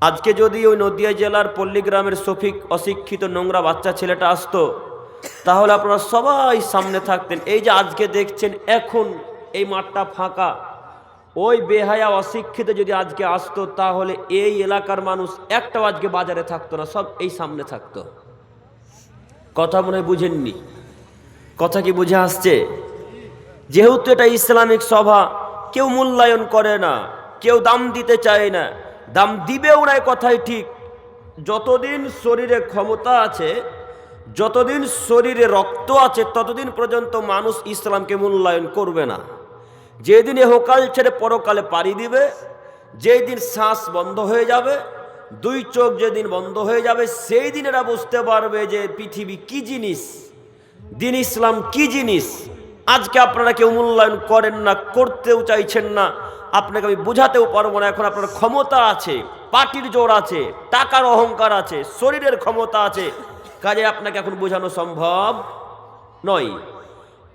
আজকে যদি ওই নদিয়া জেলার পল্লীগ্রামের শফিক অশিক্ষিত নোংরা বাচ্চা ছেলেটা আসতো, তাহলে আপনারা সবাই সামনে থাকতেন। এই যে আজকে দেখছেন এখন এই মাঠটা ফাঁকা, ওই বেহায়া অশিক্ষিত যদি আজকে আসতো, তাহলে এই এলাকার মানুষ একটাও আজকে বাজারে থাকতো না, সব এই সামনে থাকতো। কথা মনে হয় বুঝেননি? কথা কি বুঝে আসছে? যেহেতু এটা ইসলামিক সভা, কেউ মূল্যায়ন করে না, কেউ দাম দিতে চায় না, দাম দিবেও না, কথাই ঠিক। যতদিন শরীরে ক্ষমতা আছে, যতদিন শরীরে রক্ত আছে, ততদিন পর্যন্ত মানুষ ইসলামকে মূল্যায়ন করবে না। যেদিন এহকাল ছেড়ে পরকালে পাড়ি দিবে, যেই দিন শ্বাস বন্ধ হয়ে যাবে, দুই চোখ যেদিন বন্ধ হয়ে যাবে, সেই দিন এরা বুঝতে পারবে যে পৃথিবী কি জিনিস, দিন ইসলাম কি জিনিস। আজকে আপনারা কেউ মূল্যায়ন করেন না, করতেও চাইছেন না, আপনাকে আমি বোঝাতেও পারবো না। এখন আপনার ক্ষমতা আছে, পার্টির জোর আছে, টাকার অহংকার আছে, শরীরের ক্ষমতা আছে, কাজে আপনাকে এখন বোঝানো সম্ভব নয়।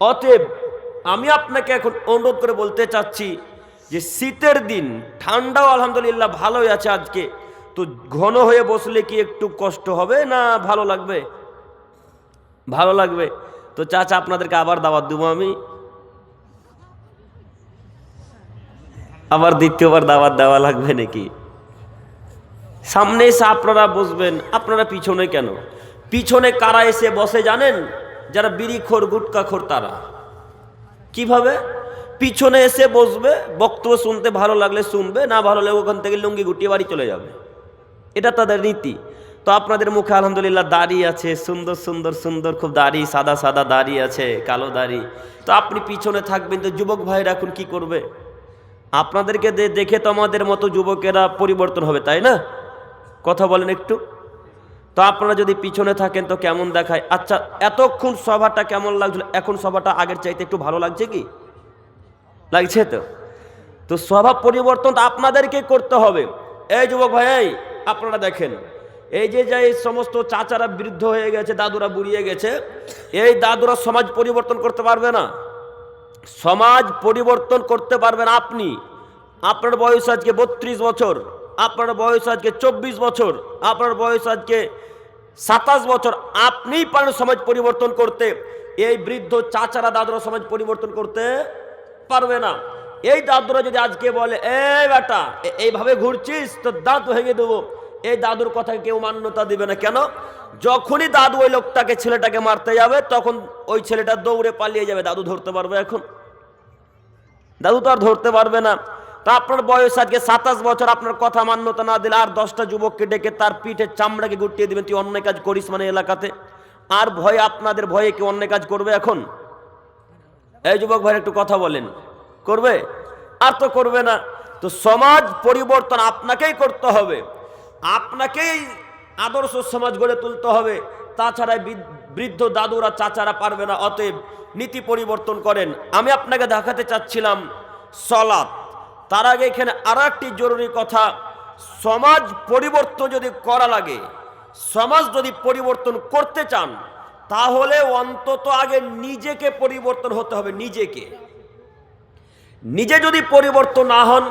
অতএব আমি আপনাকে এখন অনুরোধ করে বলতে চাচ্ছি যে শীতের দিন, ঠান্ডাও আলহামদুলিল্লাহ ভালোই আছে আজকে, তো ঘন হয়ে বসলে কি একটু কষ্ট হবে না ভালো লাগবে? ভালো লাগবে। তো চাচা আপনাদেরকে আবার দাওয়াত দেবো আমি, আবার দ্বিতীয়বার দাওয়াত দেওয়া লাগবে নাকি? সামনে এসে আপনারা বসবেন। আপনারা পিছনে কেন? পিছনে কারা এসে বসে জানেন? যারা বিড়িখোর গুটখাখোর তারা। কিভাবে? পিছনে এসে বসবে, বক্তব্য শুনতে ভালো লাগলে শুনবে, না ভালো লাগলে ওখান থেকে লুঙ্গি গুটিয়ে বাড়ি চলে যাবে। এটা তাদের নীতি। তো আপনাদের মুখে আলহামদুলিল্লাহ দাড়ি আছে, সুন্দর সুন্দর সুন্দর খুব দাড়ি, সাদা সাদা দাড়ি আছে, কালো দাড়ি। তো আপনি পিছনে থাকবেন, তো যুবক ভাইরা এখন কি করবে? আপনাদেরকে দেখে তো আমাদের মতো যুবকেরা পরিবর্তন হবে, তাই না? কথা বলেন একটু। তো আপনারা যদি পিছনে থাকেন তো কেমন দেখায়? আচ্ছা, এতক্ষণ সভাটা কেমন লাগছিল? এখন সভাটা আগের চাইতে একটু ভালো লাগছে কি? লাগছে তো? তো স্বভাব পরিবর্তন আপনাদেরকে করতে হবে। এই যুবক ভাই, আপনারা দেখেন, এই যে এই সমস্ত চাচারা বৃদ্ধ হয়ে গেছে, দাদুরা বুড়িয়ে গেছে, এই দাদুরা সমাজ পরিবর্তন করতে পারবে না। সমাজ পরিবর্তন করতে পারবেন আপনি। আপনার বয়স আজকে 32 বছর, আপনার বয়স আজকে 24 বছর, আপনার বয়স আজকে 27 বছর, আপনিই পারেন সমাজ পরিবর্তন করতে। এই বৃদ্ধ চাচারা দাদুরা সমাজ পরিবর্তন করতে পারবে না। এই দাদুরা যদি আজকে বলে, এই বেটা এইভাবে ঘুরছিস তো দাঁত ভেঙে দেবো, এই দাদুর কথা কেউ মান্যতা দিবে না। কেন? যখনই দাদু ওই লোকটাকে, ছেলেটাকে মারতে যাবে, তখন ওই ছেলেটা দৌড়ে পালিয়ে যাবে। দাদু ধরতে পারবে এখন? দাদু তো আর ধরতে পারবে না। তা আপনার বয়স আজকে 27 বছর, আপনার কথা মান্যতা না দিলে আর 10টা যুবককে ডেকে তার পিঠে চামড়াকে গুটিয়ে দিবেন, তুই অন্যায় কাজ করিস মানে এলাকাতে। আর ভয়ে, আপনাদের ভয়ে কেউ অন্যায় কাজ করবে এখন? এই যুবক ভাই একটু কথা বলেন, করবে? আর তো করবে না। তো সমাজ পরিবর্তন আপনাকেই করতে হবে, আপনাকেই আদর্শ সমাজ গড়ে তুলতে হবে। তাছাড়া বৃদ্ধ দাদুরা চাচারা পারবে না। অতএব নীতি পরিবর্তন করেন। আমি আপনাকে দেখাতে চাচ্ছিলাম সলাৎ। তার আগে এখানে আরো একটি জরুরি কথা, সমাজ পরিবর্তন যদি করা লাগে, সমাজ যদি পরিবর্তন করতে চান, তাহলে অন্তত আগে নিজেকে পরিবর্তন হতে হবে। নিজে যদি পরিবর্তন না হন,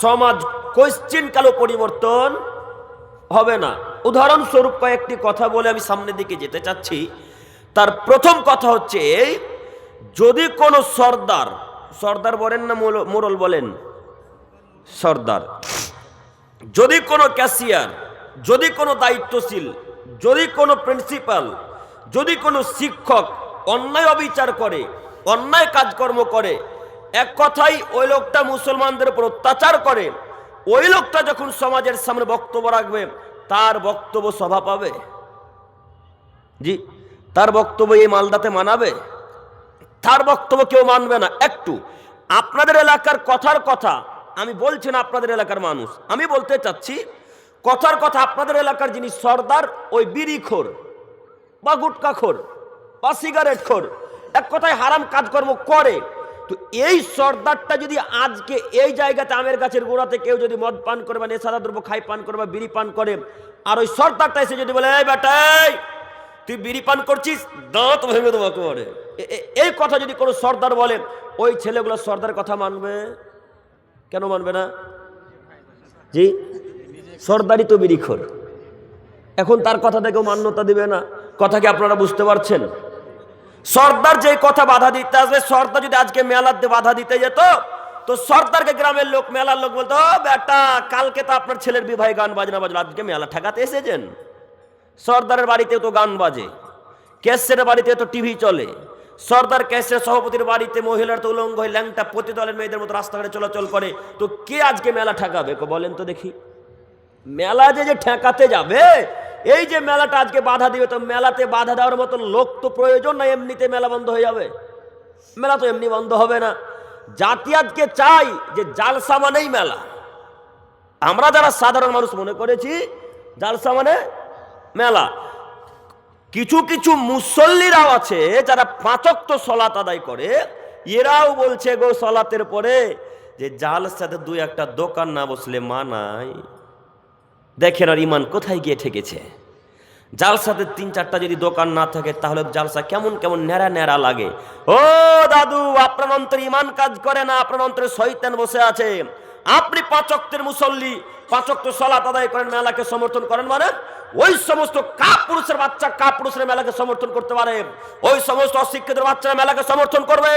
সমাজ কোশ্চিন কালো পরিবর্তন হবে না। উদাহরণস্বরূপ কয়েকটি কথা বলে আমি সামনের দিকে যেতে চাচ্ছি। তার প্রথম কথা হচ্ছে, যদি কোনো সর্দার, সর্দার বলেন না মোড়ল বলেন, সর্দার, যদি কোনো ক্যাশিয়ার, যদি কোনো দায়িত্বশীল, যদি কোনো প্রিন্সিপাল, যদি কোনো শিক্ষক অন্যায় অবিচার করে, অন্যায় কাজকর্ম করে, এক কথাই ওই লোকটা মুসলমানদের উপর অত্যাচার করে, ওই লোকটা যখন সমাজের সামনে বক্তব্য রাখবে, তার বক্তব্য সভা পাবে? জি, তার বক্তব্য এই মালদাতে মানাবে? তার বক্তব্য কেউ মানবে না। একটু আপনাদের এলাকার কথার কথা আমি বলছি না, আপনাদের এলাকার মানুষ, আমি বলতে চাচ্ছি কথার কথা, আপনাদের এলাকার যিনি সর্দার, ওই বিড়িখোর বা গুটখাখোর বা সিগারেট খোর, এক কথায় হারাম কাজকর্ম করে, তো এই সর্দারটা যদি আজকে এই জায়গাতে আমের গাছের গোড়াতে কেউ যদি মদ পান করে বা নেশাদার দ্রব্য খাই পান করে বা বিড়ি পান করে, আর ওই সর্দারটা এসে যদি বলে, এই বেটাই তুই বিড়ি পান করছিস, দাঁত ভেঙে দেবো একেবারে, এই কথা যদি কোনো সর্দার বলে, ওই ছেলেগুলো সর্দার কথা মানবে? কেন মানবে না? জি, সর্দারি তো বিড়িখোর। এখন তার কথাটা কেউ মান্যতা দিবে না। কথা কি আপনারা বুঝতে পারছেন? সর্দার যে কথা বাধা দিতে আসবে, সর্দার যদি আজকে মেলাতে বাধা দিতে যেত, তো সর্দারকে গ্রামের লোক, মেলার লোক বলতো, বেটা কালকে তো আপনার ছেলের বিবাহে গান বাজনা বাজলো, আজকে মেলা ঠেকাতে এসেছেন? সর্দারের বাড়িতে তো গান বাজে, ক্যাসেটের বাড়িতে তো টিভি চলে, সর্দার ক্যাসের সভাপতির বাড়িতে মহিলার তো উলঙ্গ হয়ে ল্যাংটা প্রতি দলের মেয়েদের মতো রাস্তাঘাটে চলাচল করে, তো কে আজকে মেলা ঠেকাবে বলেন তো দেখি? মেলা যে ঠেকাতে যাবে, এই যে মেলাটা আজকে বাধা দিবে, তো মেলাতে বাধা দেওয়ার মতো লোক তো প্রয়োজন না, এমনিতে মেলা বন্ধ হয়ে যাবে? মেলা তো এমনি বন্ধ হবে না। জাতি আজকে চাই যে জালসা মানেই মেলা। আমরা যারা সাধারণ মানুষ মনে করেছি জালসা মানে মেলা। কিছু কিছু মুসল্লিরাও আছে যারা 5 ওয়াক্ত সালাত আদায় করে, এরাও বলছে গো সালাতের পরে যে জালসাতে 2-1টা দোকান না বসলে মানায়। দেখেন আর ইমান কোথায় গিয়ে ঠেকেছে। জালসাতে 3-4টা যদি দোকান না থাকে তাহলে জালসা কেমন কেমন ন্যাড়া ন্যাড়া লাগে। ও দাদু, আপনার অন্তরে ইমান কাজ করে না, আপনার অন্তরে শয়তান বসে আছে। আপনি 5 ওয়াক্তের মুসল্লি, 5 ওয়াক্ত সালাত আদায় করেন, মেলাকে সমর্থন করেন, মানে ওই সমস্ত কাপুরুষের বাচ্চা কাপুরুষের মেলাকে সমর্থন করতে পারে, ওই সমস্ত অশিক্ষিত বাচ্চারা মেলাকে সমর্থন করবে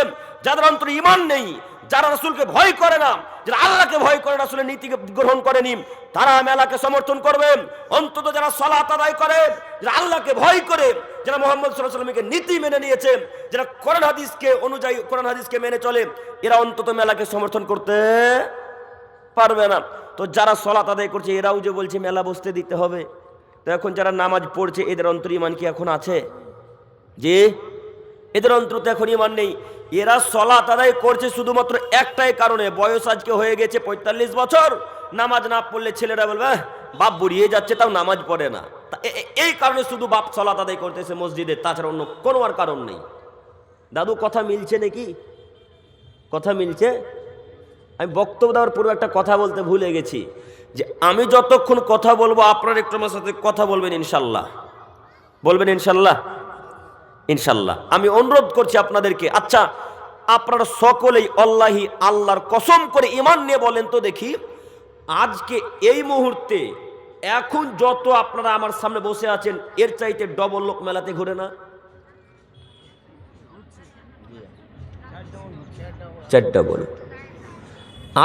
যাদের অন্তরে ইমান নেই, যারা রাসূলকে ভয় করে না, যারা আল্লাহকে ভয় করে, রাসূলের নীতিকে গ্রহণ করেনি, তারা মেলাকে সমর্থন করবে। অন্তত যারা সালাত আদায় করে, যারা আল্লাহকে ভয় করে, যারা মুহাম্মদ সাল্লাল্লাহু আলাইহি ওয়াসাল্লামের নীতি মেনে নিয়েছে, যারা কোরআন হাদিসকে অনুযায়ী কোরআন হাদিসকে মেনে চলে, এরা অন্তত মেলাকে সমর্থন করতে পারবে না। তো যারা সালাত আদায় করছে এরাও যে বলছে মেলা বসতে দিতে হবে, তো এখন যারা নামাজ পড়ছে এদের অন্তরে ঈমান কি এখন আছে? যে এদের অন্তরে এখন ঈমান নেই। এরা সালাত আদায় করছে শুধুমাত্র একটাই কারণে, বয়স আজকে হয়ে গেছে 45 বছর, নামাজ না পড়লে ছেলেরা বলবে বাপ বুড়িয়ে যাচ্ছে, তাও নামাজ পড়ে না। এই কারণে শুধু বাপ সালাত আদায় করতেছে মসজিদে, তাছাড়া অন্য কোনো আর কারণ নেই। দাদু কথা মিলছে নাকি? কথা মিলছে? আমি বক্তব্য দেওয়ার পূর্বে একটা কথা বলতে ভুলে গেছি, যে আমি যতক্ষণ কথা বলবো আপনারা একটু আমার সাথে কথা বলবেন ইনশাল্লাহ। বলবেন ইনশাল্লাহ? ইনশাল্লাহ। আমি অনুরোধ করছি আপনাদেরকে, আচ্ছা আপনারা সকলেই আল্লাহি আল্লাহর কসম করে ঈমান নিয়ে বলেন তো দেখি, আজকে এই মুহূর্তে এখন যত আপনারা আমার সামনে বসে আছেন এর চাইতে ডবল লোক মেলাতে ঘুরে না? 4 ডবল।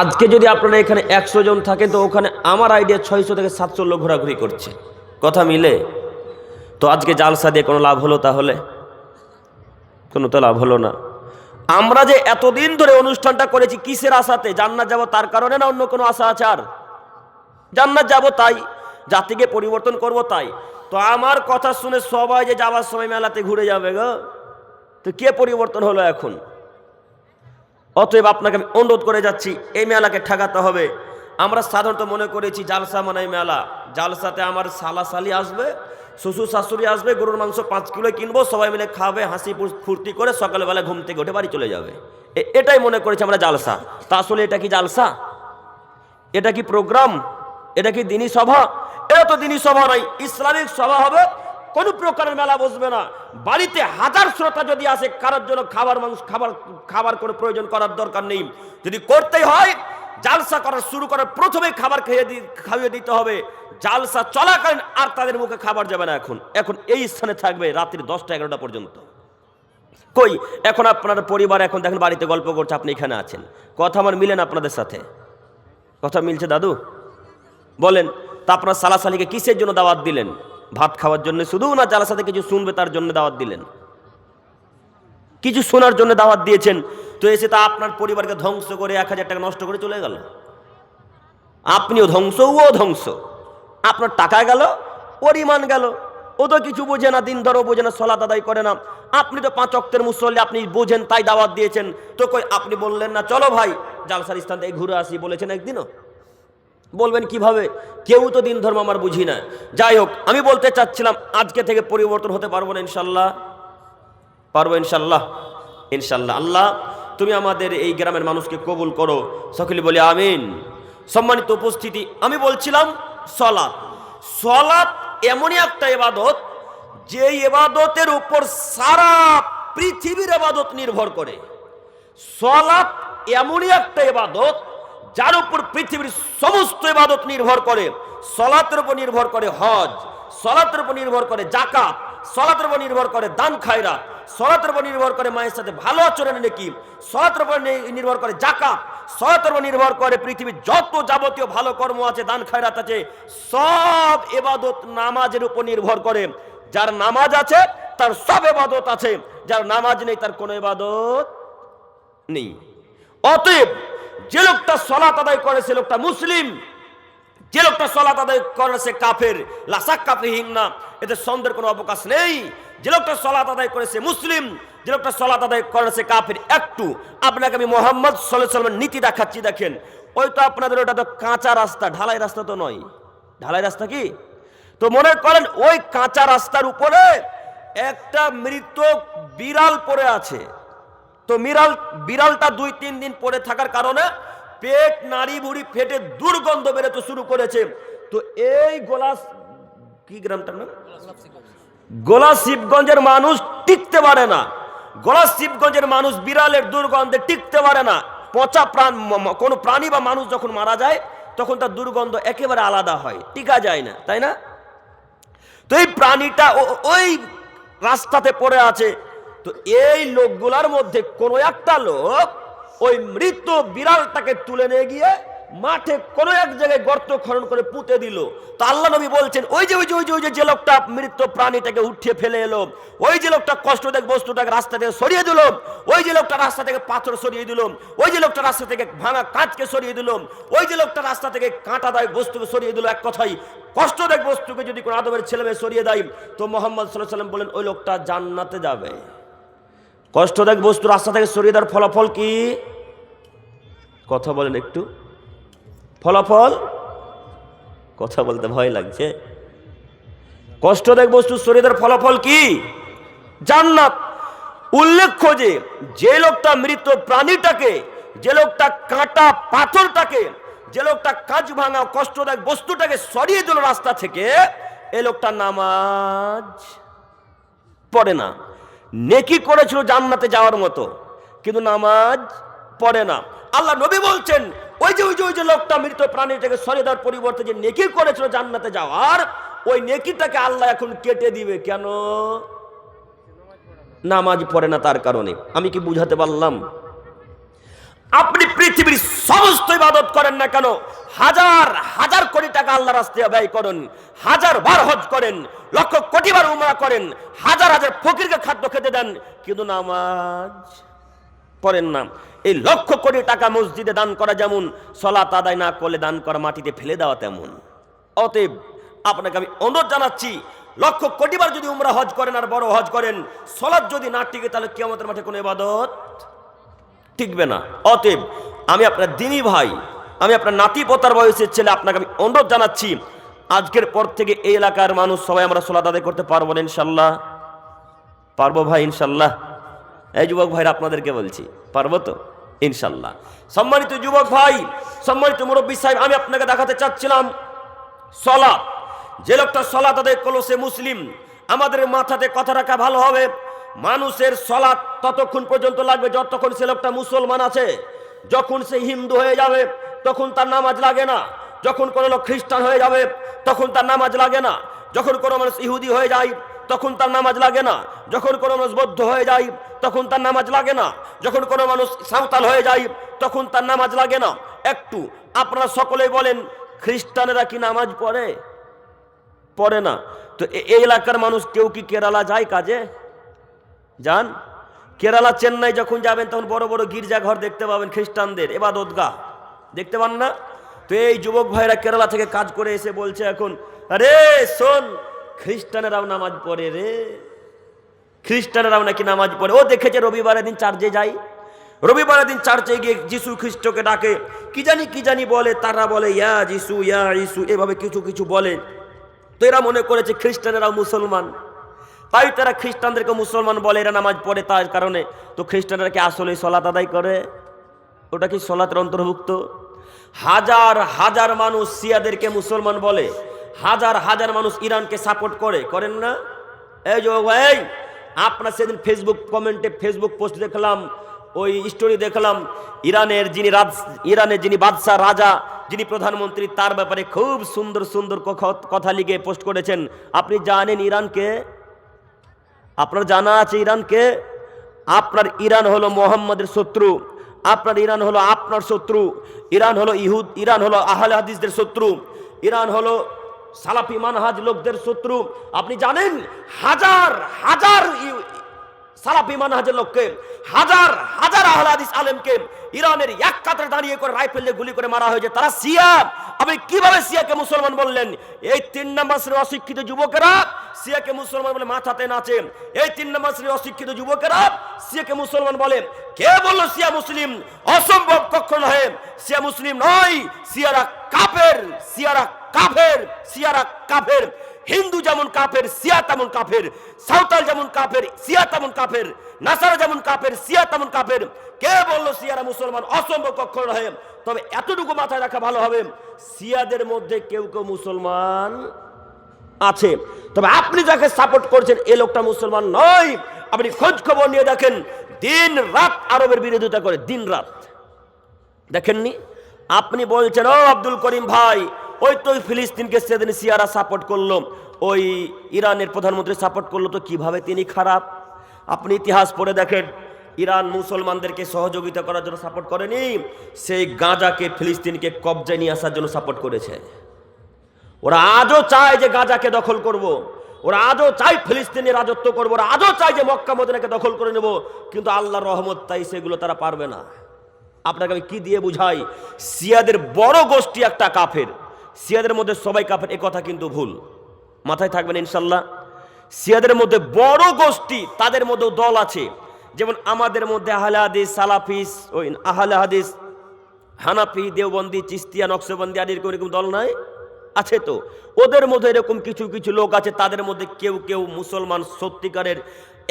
আজকে যদি আপনারা এখানে 100 জন থাকেন, তো ওখানে আমার আইডিয়া 600 থেকে 700 লোক ঘোরাঘুরি করছে। কথা মিলে? তো আজকে জালসা দিয়ে কোনো লাভ হলো? তাহলে কোনো তো লাভ হলো না। আমরা যে এতদিন ধরে অনুষ্ঠানটা করেছি কিসের আশাতে? জান্নাত যাব তার কারণে, না অন্য কোনো আশা আছে? আর জান্নাত যাব তাই, জাতিকে পরিবর্তন করব তাই। তো আমার কথা শুনে সবাই যে যাওয়ার সময় মেলাতে ঘুরে যাবে গো, তো কে পরিবর্তন হলো এখন? অতএব আপনাকে আমি অনুরোধ করে যাচ্ছি, এই মেলাকে ঠেকাতে হবে। আমরা সাধারণত মনে করেছি জালসা মানাই মেলা, জালসাতে আমার সালাসালি আসবে, শ্বশুর শাশুড়ি আসবে, গরুর মাংস 5 কিলো কিনবো, সবাই মিলে খাবে, হাসি ফুর্তি করে সকালবেলা ঘুম থেকে উঠে বাড়ি চলে যাবে। এটাই মনে করেছি আমরা জালসা। তা আসলে এটা কি জালসা? এটা কি প্রোগ্রাম? এটা কি দিনী সভা? এটা তো দিনী সভা নয়, ইসলামিক সভা হবে। কোনো প্রকারের মেলা বসবে না। বাড়িতে 1000 শ্রোতা যদি আসে, কারোর জন্য খাবার কোনো প্রয়োজন করার দরকার নেই। যদি করতেই হয় জালসা শুরু করার প্রথমে খাবার খাইয়ে দিতে হবে। জালসা চলাকালীন আর তাদের মুখে খাবার যাবে না। এখন এই স্থানে থাকবে রাত্রি 10টা-11টা পর্যন্ত। কই এখন আপনার পরিবার এখন দেখেন বাড়িতে গল্প করছে, আপনি এখানে আছেন। কথা আমার মিলেন আপনাদের সাথে? কথা মিলছে দাদু? বলেন তা আপনার সালাসালিকে কিসের জন্য দাওয়াত দিলেন? ভাত খাওয়ার জন্য শুধু, না জালসাতে কিছু শুনবে তার জন্য দাওয়াত দিলেন? কিছু শোনার জন্য দাওয়াত দিয়েছেন, তো এসে তা আপনার পরিবারকে ধ্বংস করে 1000 টাকা নষ্ট করে চলে গেল। আপনিও ধ্বংস, ও ধ্বংস। আপনার টাকা গেল, ওর ঈমান গেল। ও তো কিছু বোঝে না, দিন ধরো বোঝে না, সালাত আদায় করে না। আপনি তো 5 ওয়াক্তের মুসল্লি, আপনি বোঝেন তাই দাওয়াত দিয়েছেন। তো কই আপনি বললেন না চলো ভাই জালসার স্থান থেকে ঘুরে আসি? বলেছেন একদিনও? বলবেন কিভাবে? কেউ তো দিন ধর্ম আমার বুঝি না। যাই হোক, আমি বলতে চাচ্ছিলাম আজকে থেকে পরিবর্তন হতে পারবো না ইনশাল্লাহ? পারবো ইনশাল্লাহ? ইনশাল্লাহ। আল্লাহ তুমি আমাদের এই গ্রামের মানুষকে কবুল করো, সকলে বলি আমিন। সম্মানিত উপস্থিতি, আমি বলছিলাম সালাত। সালাত এমনই একটা ইবাদত, যে ইবাদতের উপর সারা পৃথিবীর ইবাদত নির্ভর করে। সালাত এমনই একটা ইবাদত যার উপর পৃথিবীর সমস্ত ইবাদত নির্ভর করে। সালাতের উপর নির্ভর করে হজ, সালাতের উপর নির্ভর করে যাকাত, সালাতের উপর নির্ভর করে দান খায়রাত, সালাতের উপর নির্ভর করে মায়ের সাথে ভালো আচরণ নেকি, সালাতের উপর নির্ভর করে যাকাত, সালাতের উপর নির্ভর করে পৃথিবীর যত যাবতীয় ভালো কর্ম আছে, দান খায়রাত আছে, সব ইবাদত নামাজের উপর নির্ভর করে। যার নামাজ আছে তার সব ইবাদত আছে, যার নামাজ নেই তার কোনো ইবাদত নেই। অতএব যে লোকটা সালাত আদায় করে সে লোকটা মুসলিম, যে লোকটা সালাত আদায় করে সে কাফের, লা শাক্কা ফিহিন্না, এতে সন্দেহের কোনো অবকাশ নেই। যে লোকটা সালাত আদায় করে সে মুসলিম, যে লোকটা সালাত আদায় করে সে কাফের। একটু আপনাকে আমি মুহাম্মদ সাল্লাল্লাহু আলাইহি ওয়াসাল্লামের নীতি দেখাচ্ছি, দেখেন। ওই তো আপনাদের ওটা তো কাঁচা রাস্তা, ঢালাই রাস্তা তো নয়। ঢালাই রাস্তা কি? তো মনে করেন ওই কাঁচা রাস্তার উপরে একটা মৃত বিড়াল পড়ে আছে। তো বিড়ালটা 2-3 দিন পড়ে থাকার কারণে পেট নাড়ি বুড়ি ফেটে দুর্গন্ধ বেরোতে শুরু করেছে। তো এই কি গ্রামটার নাম, গোলাশিবগঞ্জের মানুষ টিকতে পারে না। গোলাশিবগঞ্জের মানুষ বিড়ালের দুর্গন্ধে টিকতে পারে না। পচা কোনো প্রাণী বা মানুষ যখন মারা যায় তখন তার দুর্গন্ধ একেবারে আলাদা হয়, টিকা যায় না, তাই না? তো এই প্রাণীটা ওই রাস্তাতে পড়ে আছে। তো এই লোকগুলার মধ্যে কোনো একটা লোক ওই মৃত বিড়ালটাকে তুলে নিয়ে গিয়ে মাঠে কোনো এক জায়গায় গর্ত খনন করে পুঁতে দিল। তো আল্লাহ নবী বলছেন, ওই যে লোকটা মৃত প্রাণীটাকে উঠিয়ে ফেলে এলো, ওই যে লোকটা কষ্টদায়ক বস্তুটাকে রাস্তা থেকে সরিয়ে দিল, ওই যে লোকটা রাস্তা থেকে পাথর সরিয়ে দিল, ওই যে লোকটা রাস্তা থেকে ভাঙা কাঁচকে সরিয়ে দিল, ওই যে লোকটা রাস্তা থেকে কাঁটাদায়ক বস্তুকে সরিয়ে দিল, এক কথাই কষ্টদায়ক বস্তুকে যদি কোনো আদমের ছেলে মেয়ে সরিয়ে দেয়, তো মুহাম্মদ সাল্লাল্লাহু আলাইহি ওয়াসাল্লাম বলেন ওই লোকটা জান্নাতে যাবে। কষ্টদায়ক বস্তু রাস্তা থেকে সরিয়ে দেওয়ার ফলাফল কি? কথা বলেন একটু, ফলাফল? কথা বলতে ভয় লাগছে। কষ্টদায়ক বস্তু সরিয়ে দেওয়ার ফলাফল কি? জান্নাত। উল্লেখ্য যে লোকটা মৃত প্রাণীটাকে, যে লোকটা কাঁটা পাথরটাকে, যে লোকটা কাঁচ ভাঙা কষ্টদায়ক বস্তুটাকে সরিয়ে দিল রাস্তা থেকে, এই লোকটা নামাজ পড়ে না। নেকি করেছিল জান্নাতে যাওয়ার মতো, কিন্তু নামাজ পড়ে না। আল্লাহ নবী বলছেন ওই যে লোকটা মৃত প্রাণীটাকে সরিয়ে দেওয়ার পরিবর্তে যে নেকি করেছিল জান্নাতে যাওয়ার, ওই নেকিটাকে আল্লাহ এখন কেটে দিবে। কেন? নামাজ পড়ে না তার কারণে। আমি কি বুঝাতে পারলাম? আপনি পৃথিবীর সমস্ত ইবাদত করেন না কেন, হাজার হাজার কোটি টাকা আল্লাহ রাস্তায় ব্যয় করেন, হাজার বার হজ করেন, লক্ষ কোটি বার উমরা করেন, হাজার হাজার ফকিরকে খাদ্য খেতে দেন, কিন্তু নামাজ পড়েন না। এই লক্ষ কোটি টাকা মসজিদে দান করা যেমন, সালাত আদায় না করলে দান করা মাটিতে ফেলে দেওয়া তেমন। অতএব আপনাকে আমি অনুরোধ জানাচ্ছি, লক্ষ কোটি বার যদি উমরা হজ করেন আর বড় হজ করেন, সালাত যদি না টিকে তাহলে কিয়ামতের মাঠে কোনো ইবাদত টিকবে না। অতএব আমি আপনার দিনী ভাই, আমি আপনার নাতি পোতার বয়সের ছেলে, আপনাকে আমি অনুরোধ জানাচ্ছি, আজকের পর থেকে এই এলাকার মানুষ সবাই আমরা সালাত আদায় করতে পারবো না ইনশাল্লাহ? পারবো ভাই ইনশাল্লাহ? এই যুবক ভাইরা আপনাদেরকে বলছি, পারবো তো ইনশাল্লাহ? সম্মানিত যুবক ভাই, সম্মানিত মুরব্বী সাহেব, আমি আপনাকে দেখাতে চাচ্ছিলাম সালাত। যে লোকটা সালাত আদায় করলো সে মুসলিম। আমাদের মাথাতে কথা রাখা ভালো হবে, মানুষের সালাত ততক্ষণ পর্যন্ত লাগবে যতক্ষণ সে লোকটা মুসলমান আছে। যখন সে হিন্দু হয়ে যাবে তখন তার নামাজ লাগে না। যখন কোনো লোক খ্রিস্টান হয়ে যাবে তখন তার নামাজ লাগে না। যখন কোনো মানুষ ইহুদি হয়ে যায় তখন তার নামাজ লাগে না। যখন কোনো মানুষ বৌদ্ধ হয়ে যায় তখন তার নামাজ লাগে না। যখন কোনো মানুষ সাঁওতাল হয়ে যায় তখন তার নামাজ লাগে না। একটু আপনারা সকলেই বলেন, খ্রিস্টানেরা কি নামাজ পড়ে? পড়ে না। তো এই এলাকার মানুষ কেউ কি কেরালা যায় কাজে? যান। কেরালা চেন্নাই যখন যাবেন তখন বড় বড় গির্জাঘর দেখতে পাবেন, খ্রিস্টানদের ইবাদতগাহ দেখতে পান না? তো এই যুবক ভাইরা কেরালা থেকে কাজ করে এসে বলছে এখন, আরে শোন, খ্রিস্টানেরাও নামাজ পড়ে রে, খ্রিস্টানেরাও নাকি নামাজ পড়ে। ও দেখেছে রবিবারের দিন চার্চে যায়, রবিবারের দিন চার্চে গিয়ে যিশু খ্রিস্টকে ডাকে, কি জানি বলে, তারা বলে ইয়া যিশু ইয়া যিশু, এভাবে কিছু বলে। তো এরা মনে করেছে খ্রিস্টানেরাও মুসলমান, তাই তারা খ্রিস্টানদেরকে মুসলমান বলে, এরা নামাজ পড়ে তার কারণে। তো খ্রিস্টানরা কি আসলে সালাত আদায় করে? ওটা কি সালাতের অন্তর্ভুক্ত? হাজার হাজার মানুষ শিয়াদেরকে মুসলমান বলে, হাজার হাজার মানুষ ইরানকে সাপোর্ট করে, করেন না? এই যে ভাই, আপনার সেদিন ফেসবুক কমেন্টে ফেসবুক পোস্ট দেখলাম, ওই স্টোরি দেখলাম, ইরানের যিনি বাদশাহ রাজা, যিনি প্রধানমন্ত্রী, তার ব্যাপারে খুব সুন্দর সুন্দর কথা লিখে পোস্ট করেছেন। আপনি জানেন ইরানকে? আপনার জানা আছে ইরানকে? আপনার ইরান হলো মোহাম্মদের শত্রু, আপনার ইরান হলো আপনার শত্রু, ইরান হলো ইরান হলো আহলে হাদিসদের শত্রু, ইরান হলো সালাফি মানহাজ লোকদের শত্রু। আপনি জানেন হাজার হাজার সালাফি মানহাজের লোককে, হাজার হাজার আহলে হাদিস আলেমকে ইরানের এক কাতারে দাঁড়িয়ে করে রাইফেল দিয়ে গুলি করে মারা হয়েছে। তারা শিয়া। আপনি কিভাবে শিয়াকে মুসলমান বললেন? এই 3 নম্বর শ্রেণীর অশিক্ষিত যুবকেরা শিয়াকে মুসলমান বলে মাথাতে নাচে। এই 3 নম্বর শ্রেণীর অশিক্ষিত যুবকেরা শিয়াকে মুসলমান বলে। কে বলল শিয়া মুসলিম? অসম্ভব, কখনো নয়। শিয়া মুসলিম নয়, শিয়ারা কাফের, শিয়ারা কাফের, শিয়ারা কাফের। হিন্দু যেমন কাফের, শিয়া তেমন কাফের। সাঁওতাল যেমন কাফের, শিয়া তেমন কাফের। নাসারা যেমন কাফের, শিয়া তেমন কাফের। কে বলল শিয়ারা মুসলমান? অসম্ভব, কখনো নয়। তবে এতটুকু মাথায় রাখা ভালো হবে, শিয়াদের মধ্যে কেউ কেউ মুসলমান আছে, তবে আপনি যাকে সাপোর্ট করছেন এই লোকটা মুসলমান নয়। আপনি খোঁজ খবর নিয়ে দেখেন, দিন রাত আরবের বিরোধিতা করে, দিন রাত। দেখেননি? আপনি বলছেন ও আব্দুল করিম ভাই, ওই তো ফিলিস্তিনকে সেদিন শিয়ারা সাপোর্ট করলো, ওই ইরানের প্রধানমন্ত্রী সাপোর্ট করলো, তো কিভাবে তিনি খারাপ? আপনি ইতিহাস পড়ে দেখেন, ইরান মুসলমানদেরকে সহযোগিতা করার জন্য সাপোর্ট করেনি, সেই গাজাকে ফিলিস্তিনকে কবজায় নিয়ে আসার জন্য সাপোর্ট করেছে। ওরা আজও চায় যে গাজাকে দখল করব, ওরা আজও চায় ফিলিস্তিনের রাজত্ব করবো, ওরা আজও চায় যে মক্কা মদিনাকে দখল করে নেব, কিন্তু আল্লাহর রহমত তাই সেগুলো তারা পারবে না। আপনাকে আমি কি দিয়ে বুঝাই? শিয়াদের বড় গোষ্ঠী একটা কাফের, শিয়াদের মধ্যে সবাই কাফের, এ কথা কিন্তু ভুল, মাথায় থাকবেন ইনশাল্লাহ। শিয়াদের মধ্যে বড় গোষ্ঠী, তাদের মধ্যেও দল আছে, যেমন আমাদের মধ্যে আহলে হাদিস, সালাফিস, ওই আহলে হাদিস, হানাফি, দেওবন্দি, চিস্তিয়া, নকশবন্দি আদির এরকম দল নাই? আছে তো। ওদের মধ্যে এরকম কিছু কিছু লোক আছে, তাদের মধ্যে কেউ কেউ মুসলমান সত্যিকারের।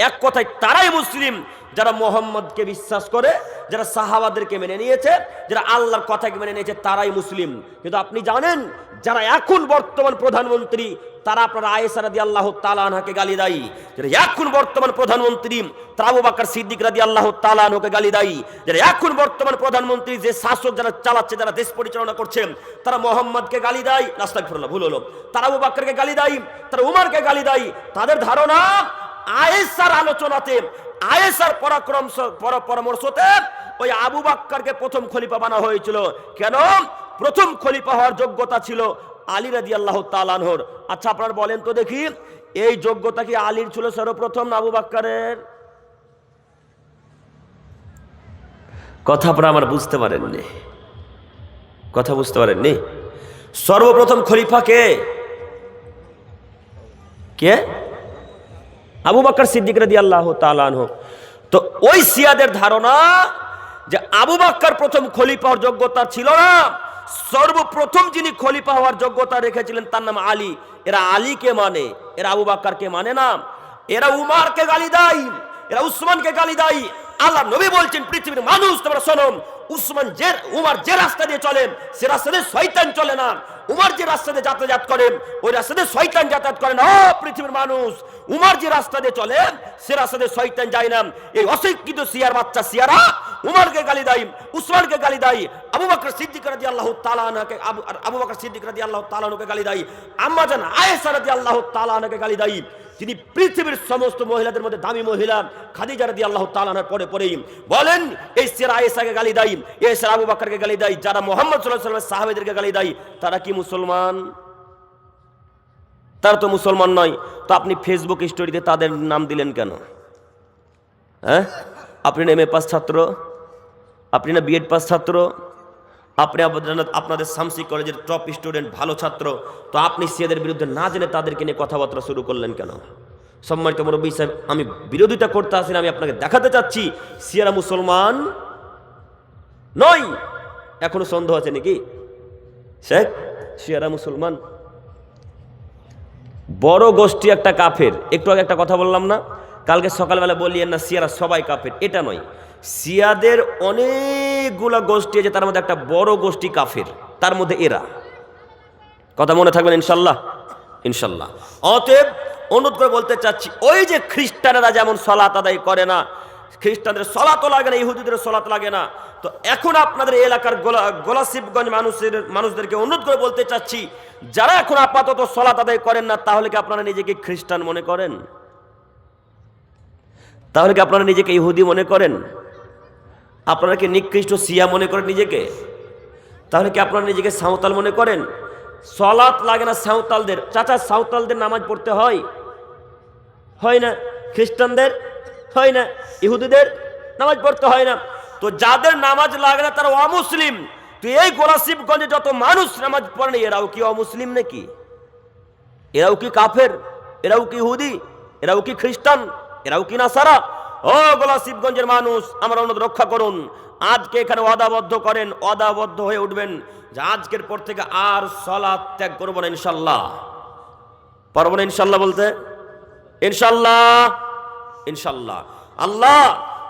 এক কথায় তারাই মুসলিম যারা মোহাম্মদকে বিশ্বাস করে, যারা সাহাবাদেরকে মেনে নিয়েছে, যারা আল্লাহর কথাকে মেনে নিয়েছে, তারাই মুসলিম। কিন্তু আপনি জানেন যারা এখন বর্তমান প্রধানমন্ত্রী, তারা আপনার আয়েশা রাদিয়াল্লাহু তাআলা আনহাকে গালি দেয়। যারা এখন বর্তমান প্রধানমন্ত্রী, তারা আবু বকর সিদ্দিক রাদিয়াল্লাহু তাআলা আনহুকে গালি দেয়। যারা এখন বর্তমান প্রধানমন্ত্রী, যে শাসক যারা চালাচ্ছে, যারা দেশ পরিচালনা করছে, তারা মোহাম্মদকে গালি দেয়। আস্তাগফিরুল্লাহ, ভুল হলো। তারা আবু বকরকে গালি দেয়, তারা উমরকে গালি দেয়। তাদের ধারণা আয়েশার আলোচনাতে, আয়েশার পরামর্শতে ওই আবু বকরকে প্রথম খলিফা বানানো হয়েছিল। কেন? প্রথম খলিফা হওয়ার যোগ্যতা ছিল আলী রাদিয়াল্লাহু তাআলা আনহুর। আচ্ছা আপনারা বলেন তো দেখি, এই যোগ্যতা কি আলীর ছিল সর্বপ্রথম না আবু বকরের? কথা আপনারা আমার বুঝতে পারেননি, কথা বুঝতে পারেননি। সর্বপ্রথম খলিফা কে? কে? আবু বকর সিদ্দিক রাদিয়াল্লাহু তাআলা আনহু। তো ওই শিয়াদের ধারণা যে আবু বকর প্রথম খলিফা হওয়ার যোগ্যতা ছিল না, সর্বপ্রথম যিনি খলিফা হওয়ার যোগ্যতা রেখেছিলেন তার নাম আলী। এরা আলীকে মানে, এরা আবু বকরকে মানে না। এরা উমরকে গালি দেয়, এরা উসমানকে গালি দেয়। আল্লাহ নবী বলছেন, পৃথিবীর মানুষ তোমরা শোনো, উমর যে রাস্তা দিয়ে চলেন সে রাস্তা দিয়ে শয়তান চলে না। উমর যে রাস্তা দিয়ে যাতায়াত করেন ওই রাস্তা দিয়ে শয়তান যাতায়াত করে না। পৃথিবীর মানুষ, উমর যে রাস্তা দিয়ে চলেন সে রাস্তা দিয়ে শয়তান যায় না। এই অশিক্ষিত শিয়ার বাচ্চা শিয়ারা উমরকে গালি দেয়, উসমানকে গালি দেয়, আবু বকর সিদ্দিক রাদিয়াল্লাহু তাআলা আনহুকে আবু বকর সিদ্দিক রাদিয়াল্লাহু তাআলা আনহুকে গালি দেয়, আম্মা জান আয়েশা রাদিয়াল্লাহু তাআলা আনহাকে গালি দেয়। যিনি পৃথিবীর সমস্ত মহিলাদের মধ্যে দামি মহিলা, খাদিজা রাদিয়াল্লাহু তাআলা আনহার পরেই বলেন, এই শিয়া আয়েশাকে গালি দেয়, এই শিয়া আবু বকরকে গালি দেয়, যারা মুহাম্মদ সাল্লাল্লাহু আলাইহি ওয়াসাল্লামের সাহাবীদেরকে গালি দেয়, তারা কি মুসলমান? তারা তো মুসলমান নয়। তো আপনি ফেসবুক স্টোরিতে তাদের নাম দিলেন কেন? হ্যাঁ, আপনি না এমএ পাস ছাত্র, আপনি না বিএড পাস ছাত্র, আপনি আপনাদের শামসি কলেজের টপ স্টুডেন্ট, ভালো ছাত্র, তো আপনি শিয়াদের বিরুদ্ধে না জেনে তাদেরকে নিয়ে কথাবার্তা শুরু করলেন কেন? সম্মানিত মুরব্বী সাহেব, আমি বিরোধিতা করতে আসি না, আমি আপনাকে দেখাতে চাচ্ছি শিয়ারা মুসলমান নয়। এখনো সন্দেহ আছে নাকি শেখ? শিয়ারা মুসলমান, বড় গোষ্ঠী একটা কাফের। একটু আগে একটা কথা বললাম না, কালকে সকালবেলা বললেন না শিয়ারা সবাই কাফের, এটা নয়। শিয়াদের অনেকগুলো গোষ্ঠী আছে, তার মধ্যে একটা বড় গোষ্ঠী কাফের, তার মধ্যে এরা। কথা মনে থাকবেন ইনশাল্লাহ, ইনশাল্লাহ। অতএব অনুরোধ করে বলতে চাচ্ছি, ওই যে খ্রিস্টানেরা যেমন সালাত আদায় করে না, খ্রিস্টানদের সলাতও লাগে না, ইহুদিদের সলাত লাগে না। তো এখন আপনাদের এলাকার গোলাশিবগঞ্জ মানুষদেরকে অনুরোধ করে বলতে চাচ্ছি, যারা এখন আপাতত সলাত আদায় করেন না, তাহলে কি আপনারা নিজেকে খ্রিস্টান মনে করেন? তাহলে কি আপনারা নিজেকে ইহুদি মনে করেন? আপনারা কি নিকৃষ্ট শিয়া মনে করেন নিজেকে? তাহলে কি আপনারা নিজেকে সাঁওতাল মনে করেন? সলাত লাগে না সাঁওতালদের। চাচা, সাঁওতালদের নামাজ পড়তে হয়? হয় না। খ্রিস্টানদের হয় না, ইহুদিদের নামাজ পড়তে হয় না। তো যাদের নামাজ লাগে না তারা অমুসলিম। তো এই গোলাশিবগঞ্জে যত মানুষ নামাজ পড়ে, এরাও কি অমুসলিম নাকি? এরাও কি কাফের? এরাও কি ইহুদি? এরাও কি খ্রিস্টান? এরাও কি নাসারা? ও গোলাশিবগঞ্জের মানুষ, আমার অনুরোধ রক্ষা করুন। আজকে এখানে ওয়াদাবদ্ধ করেন, ওয়াদাবদ্ধ হয়ে উঠবেন যে আজকের পর থেকে আর সালাত ত্যাগ করবো না ইনশাল্লাহ। পারবো না ইনশাল্লাহ বলতে? ইনশাল্লাহ, ইনশাল্লাহ। আল্লাহ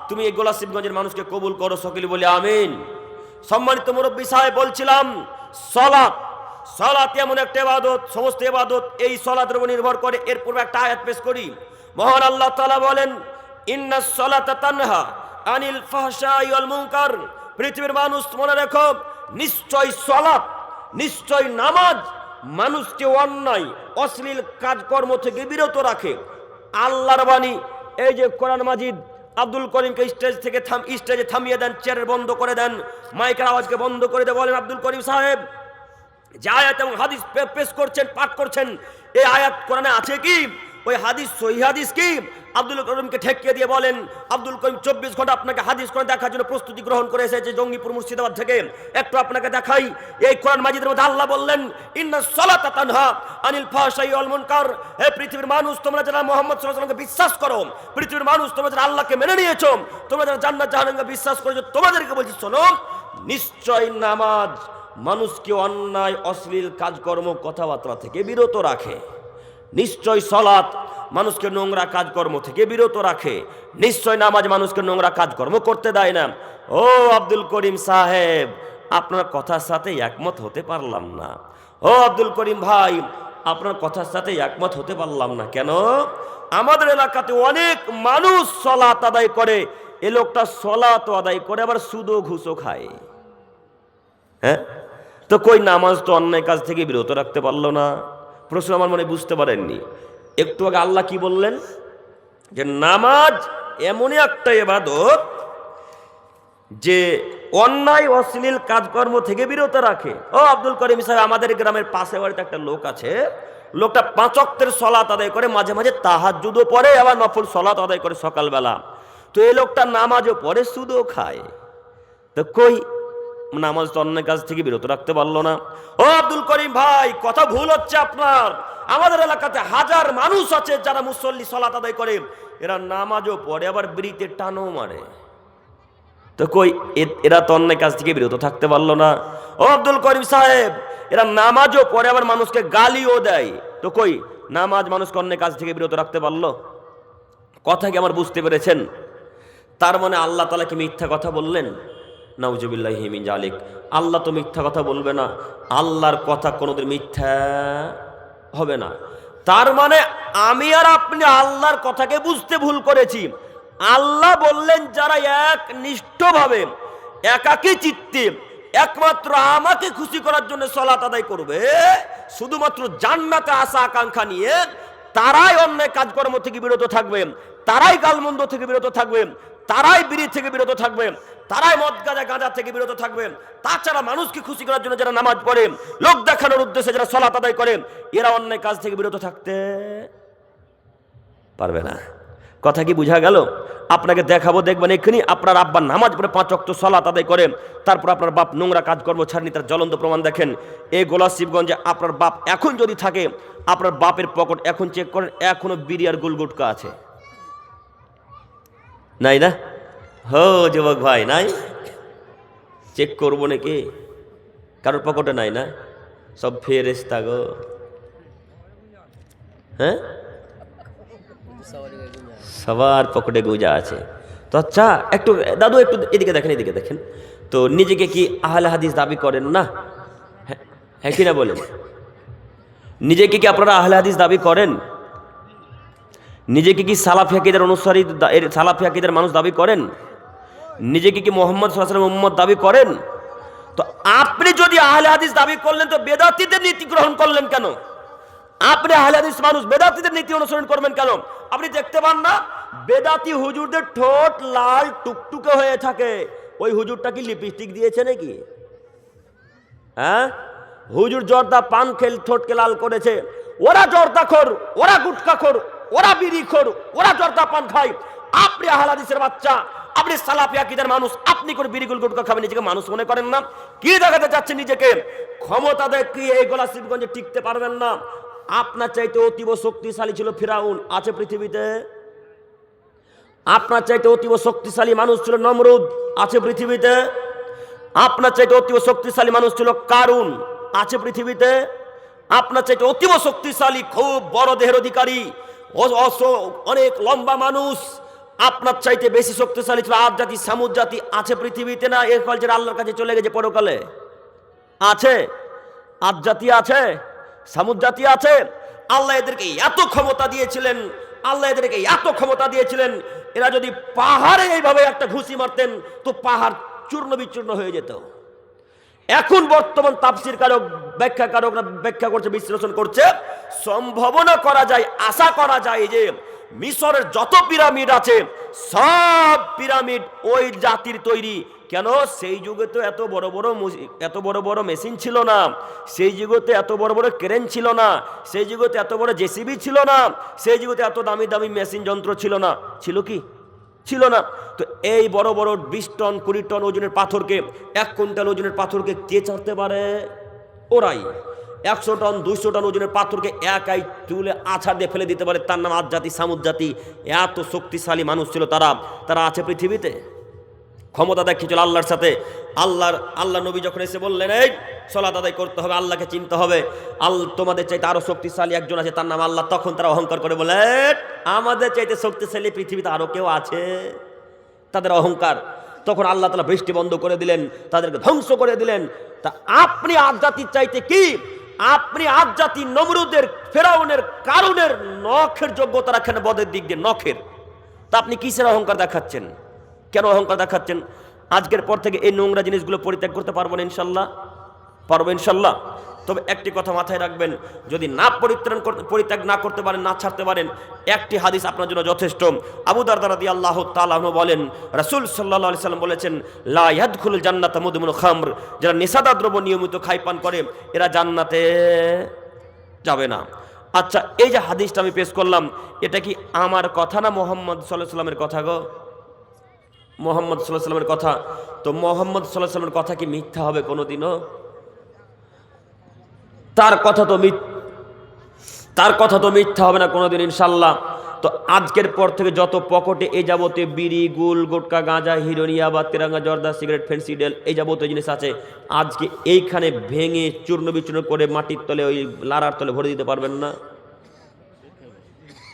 তুমি এই গোলাশিবগঞ্জের মানুষকে কবুল করো, সকলে বলি আমিন। সম্মানিত মুরব্বী সাহেব, বলছিলাম সালাত, সালাত এমন একটা ইবাদত, সমস্ত ইবাদত এই সালাতের উপর নির্ভর করে। এর পূর্বে একটা আয়াত পেশ করি। মহান আল্লাহ তাআলা বলেন, ইন্নাস সালাতা তানহা আনিল ফাহশাই ওয়াল মুনকার। পৃথিবীর মানুষ মনে রেখো, নিশ্চয় সালাত, নিশ্চয় নামাজ মানুষকে অন্যায় অশ্লীল কাজকর্ম থেকে বিরত রাখে। আল্লাহর বাণী, এই যে কোরআন মাজিদ। আব্দুল করিমকে স্টেজে থামিয়ে দেন, চেয়ার বন্ধ করে দেন, মাইকের আওয়াজকে বন্ধ করে দেন। বলেন আব্দুল করিম সাহেব, যে আয়াত এবং হাদিস পেশ করছেন, পাঠ করছেন, এই আয়াত কোরআনে আছে কি? ওই হাদিস সহিহ হাদিস কি? আব্দুল করিমকে ঠেকিয়ে দিয়ে বলেন, আব্দুল করিম 24 ঘন্টা আপনাকে হাদিস কোরআন দেখার জন্য প্রস্তুতি গ্রহণ করে এসেছে জঙ্গিপুর মুর্শিদাবাদ থেকে। একটু আপনাকে দেখাই। এই কোরআন মাজিদের মধ্যে আল্লাহ বললেন, ইন্নাস সালাতা তানহা আনিল ফাহশাই ওয়াল মুনকার। হে পৃথিবীর মানুষ, তোমরা যারা মুহাম্মদ সাল্লাল্লাহু আলাইহি ওয়াসাল্লামকে বিশ্বাস করো, পৃথিবীর মানুষ তোমরা যারা আল্লাহকে মেনে নিয়েছো, তোমরা যারা জান্নাত জাহান্নামকে বিশ্বাস করেছো, তোমাদেরকে বলছি শোনো, নিশ্চয় নামাজ মানুষকে অন্যায় অশ্লীল কাজকর্ম কথাবার্তা থেকে বিরত রাখে। নিশ্চয় সালাত মানুষকে নোংরা কাজকর্ম থেকে বিরত রাখে। নিশ্চয় নামাজ মানুষকে নোংরা কাজকর্ম করতে দেয় না। ও আব্দুল করিম সাহেব, আপনার কথার সাথে একমত হতে পারলাম না। ও আব্দুল করিম ভাই, আপনার কথার সাথে একমত হতে পারলাম না। কেন? আমাদের এলাকাতে অনেক মানুষ সালাত আদায় করে, এ লোকটা সালাত আদায় করে আবার সুদও ঘুষও খায়। হ্যাঁ, তো কই নামাজ তো অন্যায় কাজ থেকে বিরত রাখতে পারলো না। প্রশ্ন আমার মনে বুঝতে পারেননি। একটু আগে আল্লাহ কি বললেন? যে নামাজ এমনই একটা ইবাদত যে অন্যায় অশ্লীল কাজকর্ম থেকে বিরত রাখে। ও আব্দুল করিম সাহেব, আমাদের গ্রামের পাশে বাড়িতে একটা লোক আছে, লোকটা 5 ওয়াক্তের সালাত আদায় করে, মাঝে মাঝে তাহাজ্জুদও পড়ে, আবার নফল সালাত আদায় করে সকালবেলা। তো এই লোকটা নামাজও পড়ে, সুদও খায়। তো কই নামাজ তো অন্যায় কাজ থেকে বিরত রাখতে পারলো না। ও আব্দুল করিম ভাই, কথা ভুল হচ্ছে আপনার। আমাদের এলাকাতে হাজার মানুষ আছে যারা মুসল্লি সালাত আদায় করে, এরা নামাজও পড়ে, আবার বিড়িতে টানও মারে। তো কই এরা তো অন্যায় কাজ থেকে বিরত থাকতে পারলো না। ও আব্দুল করিম সাহেব, এরা নামাজও পড়ে, আবার মানুষকে গালিও দেয়। তো কই নামাজ মানুষকে অন্যায় কাজ থেকে বিরত রাখতে পারলো? কথা কি আমার বুঝতে পেরেছেন? তার মানে আল্লাহ তাআলা কি মিথ্যা কথা বললেন? নাউজুবিল্লাহি মিন জালিক। আল্লাহ তো মিথ্যা কথা বলবে না, আল্লাহর কথা কোনোদিন মিথ্যা হবে না। তার মানে আমি আর আপনি আল্লাহর কথাকে বুঝতে ভুল করেছি। আল্লাহ বললেন, যারা একনিষ্ঠভাবে একাকী চিত্তে একমাত্র আমাকে খুশি করার জন্য সালাত আদায় করবে, শুধুমাত্র জান্নাতে আশা আকাঙ্ক্ষা নিয়ে, তারাই অন্যায় কাজকর্ম থেকে বিরত থাকবে, তারাই গালমন্দ থেকে বিরত থাকবে, তারাই বিড়ি থেকে বিরত থাকবে, তারাই মদ গাঁজা থেকে বিরত থাকবে। তাছাড়া মানুষকে খুশি করার জন্য যারা নামাজ পড়ে, লোক দেখানোর উদ্দেশ্যে যারা সালাত আদায় করে, এরা অন্যায় কাজ থেকে বিরত থাকতে পারবে না। কথা কি বুঝা গেল? আপনাকে দেখাবো, দেখবেন এক্ষুনি আপনার আব্বা নামাজ পড়ে 5 ওয়াক্ত সালাত আদায় করে, তারপর আপনার বাপ নোংরা কাজকর্ম ছাড়নি, তার জ্বলন্ত প্রমাণ দেখেন। এই গোলাশিবগঞ্জে আপনার বাপ এখন যদি থাকে, আপনার বাপের পকেট এখন চেক করেন, এখনো বিড়ি আর গুলগুটকা আছে, নাই না? হো যুবক ভাই, নাই? চেক করবো নাকি? কারোর পকেটে নাই না? সব ফেরেশতা গো। হ্যাঁ, সবার পকেটে গুজা আছে। তো আচ্ছা, একটু দাদু একটু এদিকে দেখেন, এদিকে দেখেন তো। নিজেকে কি আহলে হাদিস দাবি করেন না? হ্যাঁ কি না বলেন? নিজেকে কি আপনারা আহলে হাদিস দাবি করেন? নিজেকে কি সালাফি আকীদার অনুসারী, সালাফি আকীদার মানুষ দাবি করেন? নিজেকে কি মুহাম্মদ সাল্লাল্লাহু আলাইহি ওয়াসাল্লামের উম্মত দাবি করেন? তো আপনি যদি আহলে হাদিস দাবি করলেন তো বেদাতীদের নীতি গ্রহণ করলেন কেন? আপনি আহলে হাদিস মানুষ, বেদাতীদের নীতি অনুসরণ করবেন কেন? আপনি দেখতে পান না বেদাতি হুজুরদের ঠোঁট লাল টুকটুকে হয়ে থাকে, ওই হুজুরটা কি লিপস্টিক দিয়েছে নাকি? হ্যাঁ, হুজুর জর্দা পান খেল ঠোঁটকে লাল করেছে। ওরা জর্দাখোর, ওরা গুটখাখোর, ওরা বিড়িখোর, ওরা জর্দা পান খায়। আপনি আহলে হাদিসের বাচ্চা, আপনি সালাফি আকীদার মানুষ, আপনি করে বিড়িগুল গুটখা খাবেন, নিজেকে মানুষ মনে করেন না? কি দেখাতে চাচ্ছেন নিজেকে? ক্ষমতা দেখিয়ে এই গোলাশিবগঞ্জে টিকতে পারবেন না। আপনার চাইতে অতীব শক্তিশালী ছিল ফিরাউন, আছে পৃথিবীতে? আপনার চাইতে অতীব শক্তিশালী মানুষ ছিল নমরুদ, আছে পৃথিবীতে? আপনার চাইতে অতীব শক্তিশালী মানুষ ছিল কারুন, আছে পৃথিবীতে? আপনার চাইতে অতীব শক্তিশালী খুব বড় দেহের অধিকারী অনেক লম্বা মানুষ, আপনার চাইতে বেশি শক্তিশালী ছিল আদ জাতি সামুদ জাতি, আছে পৃথিবীতে? না এর ফলে আল্লাহর কাছে চলে গেছে পরকালে? আছে, আদ জাতি আছে, সামুদ জাতি আছে। আল্লাহ এদেরকে এত ক্ষমতা দিয়েছিলেন, আল্লাহ এদেরকে এত ক্ষমতা দিয়েছিলেন, এরা যদি পাহাড়ে এইভাবে একটা ঘুষি মারতেন তো পাহাড় চূর্ণ বিচূর্ণ হয়ে যেত। এখন বর্তমান তাফসীর কারক ব্যাখ্যাকারকরা ব্যাখ্যা করছে, বিশ্লেষণ করছে, সম্ভাবনা করা যায়, আশা করা যায় যে মিশরের যত পিরামিড আছে সব পিরামিড ওই জাতির তৈরি। কেন? সেই যুগে তো এত বড় বড় মেশিন ছিল না, সেই যুগে তো এত বড় বড় ক্রেন ছিল না, সেই যুগে তো এত বড় জেসিবি ছিল না, সেই যুগে তো এত দামি দামি মেশিন যন্ত্র ছিল না। ছিল কি? ছিল না। তো এই বড় বড় 20 টন 20 টন ওজনের পাথরকে, 1 কুইন্টাল ওজনের পাথরকে কে চাড়তে পারে? ওরাই। 100 টন 200 টন ওজনের পাথরকে একাই তুলে আছাড় দিয়ে ফেলে দিতে পারে, তার নাম আদ জাতি সামুদ জাতি। এত শক্তিশালী মানুষ ছিল তারা। তারা আছে পৃথিবীতে? ক্ষমতা দেখিয়েছিল আল্লাহর সাথে। আল্লাহ নবী যখন এসে বললেন এই সালাত আদায় করতে হবে, আল্লাহকে চিনতে হবে, তোমাদের চাইতে আরো শক্তিশালী একজন আছে, তার নাম আল্লাহ। তখন তারা অহংকার করে বলে আমাদের চাইতে শক্তিশালী পৃথিবীতে আরো কেউ আছে। তাদের অহংকার। তখন আল্লাহ তাআলা বৃষ্টি বন্ধ করে দিলেন, তাদেরকে ধ্বংস করে দিলেন। তা আপনি আদ জাতির চাইতে কি? আপনি আদ জাতি নমরুদের, ফেরাউনের, কারুনের নখের যোগ্যতা রাখেন বদের দিক দিয়ে, নখের। তা আপনি কিসের অহংকার দেখাচ্ছেন? কেন অহংকার দেখাচ্ছেন? আজকের পর থেকে এই নোংরা জিনিসগুলো পরিত্যাগ করতে পারবো না ইনশাল্লাহ? পারবো ইনশাল্লাহ। তবে একটি কথা মাথায় রাখবেন, যদি না পরিত্যাগ না করতে পারেন, না ছাড়তে পারেন, একটি হাদিস আপনার জন্য যথেষ্ট। আবু দারদা রাদিয়াল্লাহু তাআলা আনহু বলেন, রাসূল সাল্লাল্লাহু আলাইহি সাল্লাম বলেছেন, লা ইয়াদখুলুল জান্নাতা মুদমিনুল খামর, যারা নেশাদার দ্রব্য নিয়মিত খায় পান করে এরা জান্নাতে যাবে না। আচ্ছা, এই যে হাদিসটা আমি পেশ করলাম, এটা কি আমার কথা না মুহাম্মদ সাল্লাল্লাহু আলাইহি সাল্লামের কথা গো? মুহাম্মদ সাল্লাল্লাহু আলাইহি সাল্লামের কথা। তো মুহাম্মদ সাল্লাল্লাহু আলাইহি সাল্লামের কথা কি মিথ্যা হবে কোনোদিনও? তার কথা তো মিথ্যা হবে না কোনোদিন ইনশাল্লাহ। তো আজকের পর থেকে যত পকেটে এই যাবতীয় বিড়ি, গুল, গুটকা, গাঁজা, হিরোনিয়া বা তেরাঙ্গা, জর্দা, সিগারেট, ফেন্সিডেল, এই যাবতীয় জিনিস আছে, আজকে এইখানে ভেঙে চূর্ণ বিচূর্ণ করে মাটির তলে, ওই লারার তলে ভরে দিতে পারবেন না?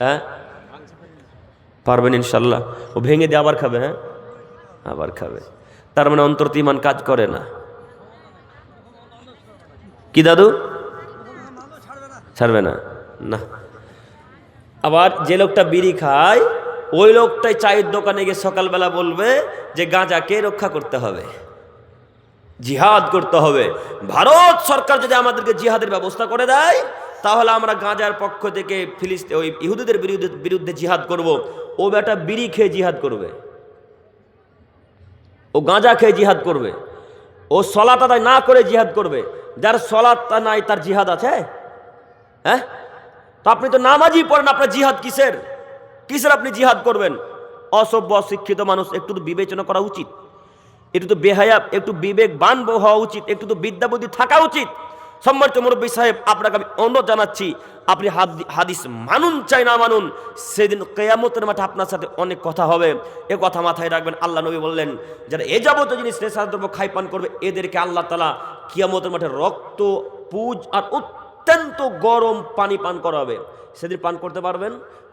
হ্যাঁ পারবেন ইনশাল্লাহ। ও ভেঙে দিয়ে আবার খাবে, হ্যাঁ আবার খাবে। তার মানে অন্তর্ত ঈমান কাজ করে না। কি দাদু? ছাড়বে না? না। আবার যে লোকটা বিড়ি খায় ওই লোকটাই চায়ের দোকানে গিয়ে সকালবেলা বলবে যে গাঁজাকে রক্ষা করতে হবে, জিহাদ করতে হবে। ভারত সরকার যদি আমাদেরকে জিহাদের ব্যবস্থা করে দেয় তাহলে আমরা গাঁজার পক্ষ থেকে ওই ইহুদিদের বিরুদ্ধে জিহাদ করব। ও বেটা বিড়ি খেয়ে জিহাদ করবে, ও গাঁজা খেয়ে জিহাদ করবে, ও সলাত আদায় না করে জিহাদ করবে। যার সলাত নাই তার জিহাদ আছে? হ্যাঁ, তো আপনি তো নামাজই পড়েন, আপনার জিহাদ কিসের? আপনি জিহাদ করবেন? অসভ্য অশিক্ষিত মানুষ, একটু তো বিবেচনা করা উচিত, একটু তো বেহায়া, একটু বিবেকবান হওয়া উচিত, একটু তো বিদ্যা বুদ্ধি থাকা উচিত। সম্মানিত মুরব্বী সাহেব, আপনাকে আমি অনুরোধ জানাচ্ছি, আপনি হাদিস মানুন চাই না মানুন, সেদিন কিয়ামতের মাঠে আপনার সাথে অনেক কথা হবে। এ কথা মাথায় রাখবেন। আল্লাহ নবী বললেন, যারা এ যাবতীয় জিনিস নেশাদার দ্রব্য খায় পান করবে এদেরকে আল্লাহ তাআলা কিয়ামতের মাঠে রক্ত, পুজ আর অত্যন্ত গরম পানি পান করাবে। সেদিন পান করতে পারবেন?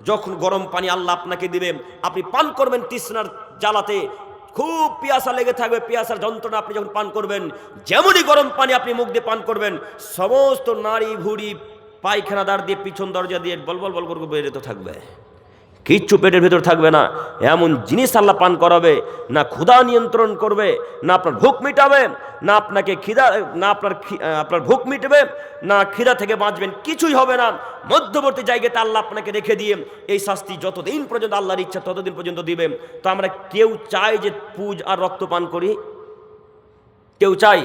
যখন গরম পানি আল্লাহ আপনাকে দিবে, আপনি পান করবেন তৃষ্ণার জ্বালাতে, খুব পিয়াসা লেগে থাকবে, পিয়াসার যন্ত্রণা আপনি যখন পান করবেন, যেমনই গরম পানি আপনি মুখ দিয়ে পান করবেন, সমস্ত নাড়ি ভুড়ি পায়খানা দ্বার দিয়ে পিছন দরজা দিয়ে বল বল বল করে বেরোতে থাকবে। কিচ্ছু পেটের ভেতর থাকবে না। এমন জিনিস আল্লাহ পান করাবে, না ক্ষুধা নিয়ন্ত্রণ করবে, না আপনার ভুখ মিটাবে, না আপনাকে খিদা, না আপনার ভুখ মিটবে, না খিদা থেকে বাঁচবেন, কিছুই হবে না। মধ্যবর্তী জায়গাতে আল্লাহ আপনাকে রেখে দিয়ে এই শাস্তি যতদিন পর্যন্ত আল্লাহর ইচ্ছা ততদিন পর্যন্ত দিবে। তো আমরা কেউ চাই যে পুজ আর রক্ত পান করি? কেউ চাই?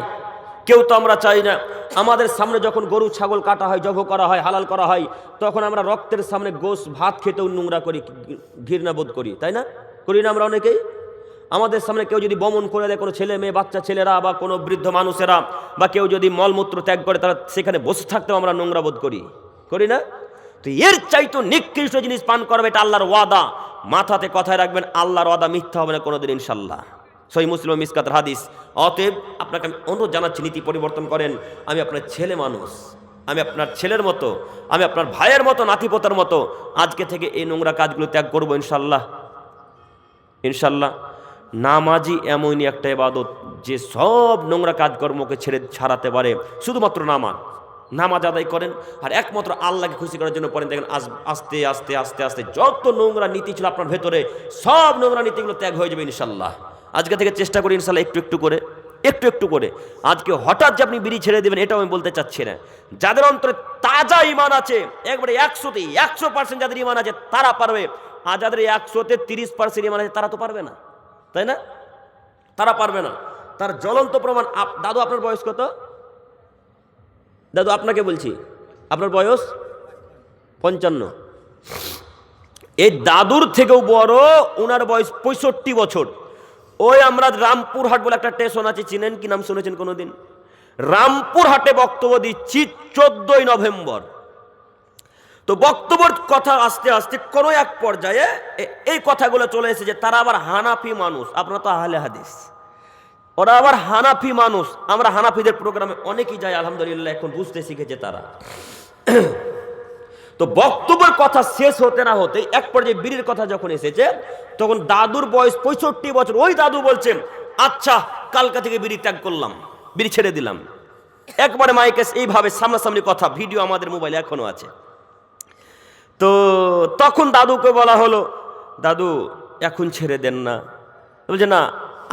কেউ তো আমরা চাই না। আমাদের সামনে যখন গরু ছাগল কাটা হয়, জবাই করা হয়, হালাল করা হয়, তখন আমরা রক্তের সামনে গোশ ভাত খেতেও নোংরা করি, ঘৃণা বোধ করি, তাই না? করি না আমরা অনেকেই? আমাদের সামনে কেউ যদি বমন করে দেয়, কোনো ছেলে মেয়ে বাচ্চা ছেলেরা বা কোনো বৃদ্ধ মানুষেরা, বা কেউ যদি মলমূত্র ত্যাগ করে, তারা সেখানে বসে থাকতেও আমরা নোংরা বোধ করি, করি না? তো এর চাইতো নিকৃষ্ট জিনিস পান করবে, এটা আল্লাহর ওয়াদা। মাথাতে কথায় রাখবেন, আল্লাহর ওয়াদা মিথ্যা হবে না কোনোদিন ইনশাল্লাহ। সহিহ মুসলিম মিসকাতের হাদিস। অতএব আপনাকে আমি অনুরোধ জানাচ্ছি, নীতি পরিবর্তন করেন। আমি আপনার ছেলে মানুষ, আমি আপনার ছেলের মতো, আমি আপনার ভাইয়ের মতো, নাতিপোতার মতো। আজকে থেকে এই নোংরা কাজগুলো ত্যাগ করবো ইনশাল্লাহ, ইনশাল্লাহ। নামাজি এমনই একটা ইবাদত যে সব নোংরা কাজকর্মকে ছাড়াতে পারে। শুধুমাত্র নামাজ আদায় করেন আর একমাত্র আল্লাহকে খুশি করার জন্য পড়েন। দেখেন আস্তে আস্তে আস্তে আস্তে যত নোংরা নীতি ছিল আপনার ভেতরে, সব নোংরা নীতিগুলো ত্যাগ হয়ে যাবে ইনশাল্লাহ। আজকে থেকে চেষ্টা করি ইনশাল্লাহ, একটু একটু করে, একটু একটু করে। আজকে হঠাৎ যে আপনি বিড়ি ছেড়ে দেবেন, এটাও আমি বলতে চাচ্ছি না। যাদের অন্তরে তাজা ঈমান আছে, একবারে 100% যাদের ঈমান আছে তারা পারবে। আর যাদের 100-তে 30% ঈমান আছে তারা তো পারবে না, তাই না? তারা পারবে না। তার জ্বলন্ত প্রমাণ। দাদু আপনার বয়স কত? দাদু আপনাকে বলছি, আপনার বয়স 55। এই দাদুর থেকেও বড়, ওনার বয়স 65 বছর। ওই আমরা রামপুরহাট বলে একটা স্টেশন আছে, চিনেন কি? নাম শুনেছেন কোনোদিন? রামপুরহাটে বক্তব্য দিচ্ছি 14 নভেম্বর। তো বক্তব্যের কথা আস্তে আস্তে কোনো এক পর্যায়ে এই কথাগুলো চলে এসেছে। তারা আবার হানাফি মানুষ, আপনারা তো আহলে হাদিস, ওরা আবার হানাফি মানুষ। আমরা হানাফিদের প্রোগ্রামে অনেকেই যাই, আলহামদুলিল্লাহ, এখন বুঝতে শিখেছে তারা। তো বক্তব্যের কথা শেষ হতে না হতে এক পর্যায়ে বিড়ির কথা যখন এসেছে, তখন দাদুর বয়স 65 বছর। ওই দাদু বলছেন, আচ্ছা কালকা থেকে বিড়ি ত্যাগ করলাম, বিড়ি ছেড়ে দিলাম। একবারে মাইকে এইভাবে সামনাসামনি কথা, ভিডিও আমাদের মোবাইলে এখনো আছে। তো তখন দাদুকে বলা হলো, দাদু এখন ছেড়ে দেন না। বলছে, না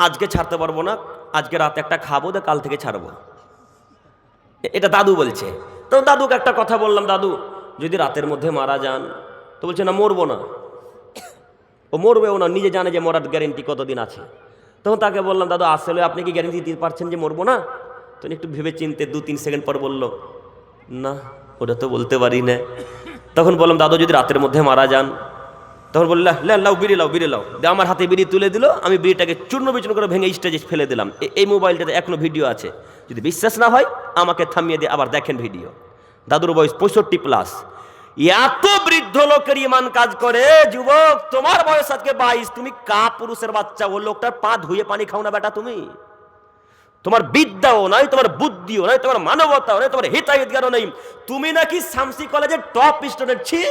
আজকে ছাড়তে পারবো না, আজকে রাতে একটা খাবো, তো কাল থেকে ছাড়বো। এটা দাদু বলছে। তো দাদুকে একটা কথা বললাম, দাদু যদি রাতের মধ্যে মারা যান? তো বলছে, না মরবো না। ও মরবেও না, নিজে জানে যে মরার গ্যারেন্টি কতদিন আছে। তখন তাকে বললাম, দাদু আসলে আপনি কি গ্যারেন্টি দিতে পারছেন যে মরবো না? তো একটু ভেবে চিনতে 2-3 সেকেন্ড পর বলল, না ওটা তো বলতে পারি না। তখন বললাম, দাদু যদি রাতের মধ্যে মারা যান? তখন বললাম, লাও বিড়ি লাও, বিড়ি লাও। আমার হাতে বিড়ি তুলে দিল, আমি বিড়িটাকে চূর্ণ বিচূর্ণ করে ভেঙে স্টেজে ফেলে দিলাম। এই মোবাইলটাতে এখনো ভিডিও আছে, যদি বিশ্বাস না হয় আমাকে থামিয়ে দিয়ে আবার দেখেন ভিডিও। দাদুর বয়স 65+। এত বৃদ্ধ লোকের ইমান কাজ করে। যুবক, তোমার বয়স আজকে 22, তুমি কা পুরুষের বাচ্চা? ও লোকটার পা ধুয়ে পানি খাও না বেটা তুমি? তোমার বিদ্যাও নাই, তোমার বুদ্ধিও নাই, তোমার মানবতাও নাই, তোমার হিতাহিত জ্ঞানও নেই। তুমি নাকি শামসি কলেজের টপ স্টুডেন্ট। ছি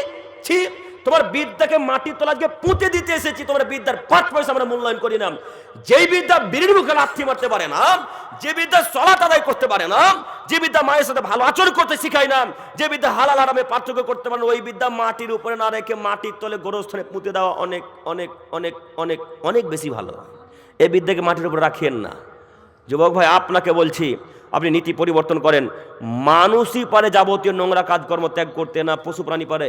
ছি, তোমার বিদ্যাকে মাটির তলাকে পুঁতে দিতে এসেছি। তোমার বিদ্যার 5 পয়সা আমরা মূল্যায়ন করি না। যেই বিদ্যা বিড়ির মুখে লাথি মারতে পারে না, যে বিদ্যা সলাত আদায় করতে পারে না, যে বিদ্যা মায়ের সাথে ভালো আচরণ করতে শিখায় না, যে বিদ্যা হালাল হারামে পার্থক্য করতে পারে না, ওই বিদ্যা মাটির উপরে না রেখে মাটির তলে গোরস্থানে পুঁতে দেওয়া অনেক অনেক অনেক অনেক অনেক বেশি ভালো। এই বিদ্যাকে মাটির উপরে রাখিয়েন না। যুবক ভাই, আপনাকে বলছি, আপনি নীতি পরিবর্তন করেন। মানুষই পারে যাবতীয় নোংরা কাজকর্ম ত্যাগ করতে, না পশু প্রাণী পারে?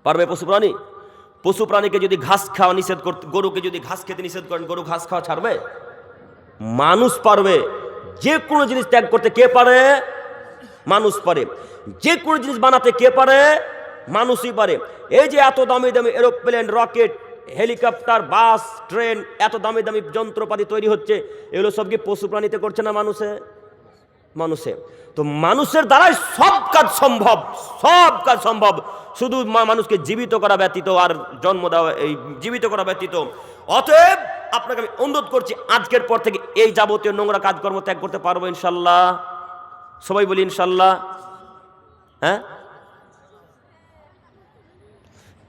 পারবে পশু প্রাণী? পশু প্রাণীকে যদি ঘাস খাওয়া নিষেধ করতে, গরুকে যদি ঘাস খেতে নিষেধ করেন, গরু ঘাস খাওয়া ছাড়বে? মানুষ পারবে। যে কোনো জিনিস ত্যাগ করতে কে পারে? মানুষ পারে। যে কোনো জিনিস বানাতে কে পারে? মানুষই পারে। এই যে এত দামি দামি এরোপ্লেন, রকেট, হেলিকপ্টার, বাস, ট্রেন, এত দামি দামি যন্ত্রপাতি তৈরি হচ্ছে, এগুলো সব কি পশু প্রাণীতে করছে না মানুষে? তো মানুষের দ্বারাই সব কাজ সম্ভব, সব কাজ সম্ভব। শুধু মানুষকে জীবিত করা ব্যতীত, আর জন্ম দেওয়া, এই জীবিত করা ব্যতীত। অতএব আপনাকে আমি অনুরোধ করছি, আজকের পর থেকে এই যাবতীয় নোংরা কাজকর্ম ত্যাগ করতে পারবো ইনশাল্লাহ। সবাই বলি ইনশাল্লাহ। হ্যাঁ,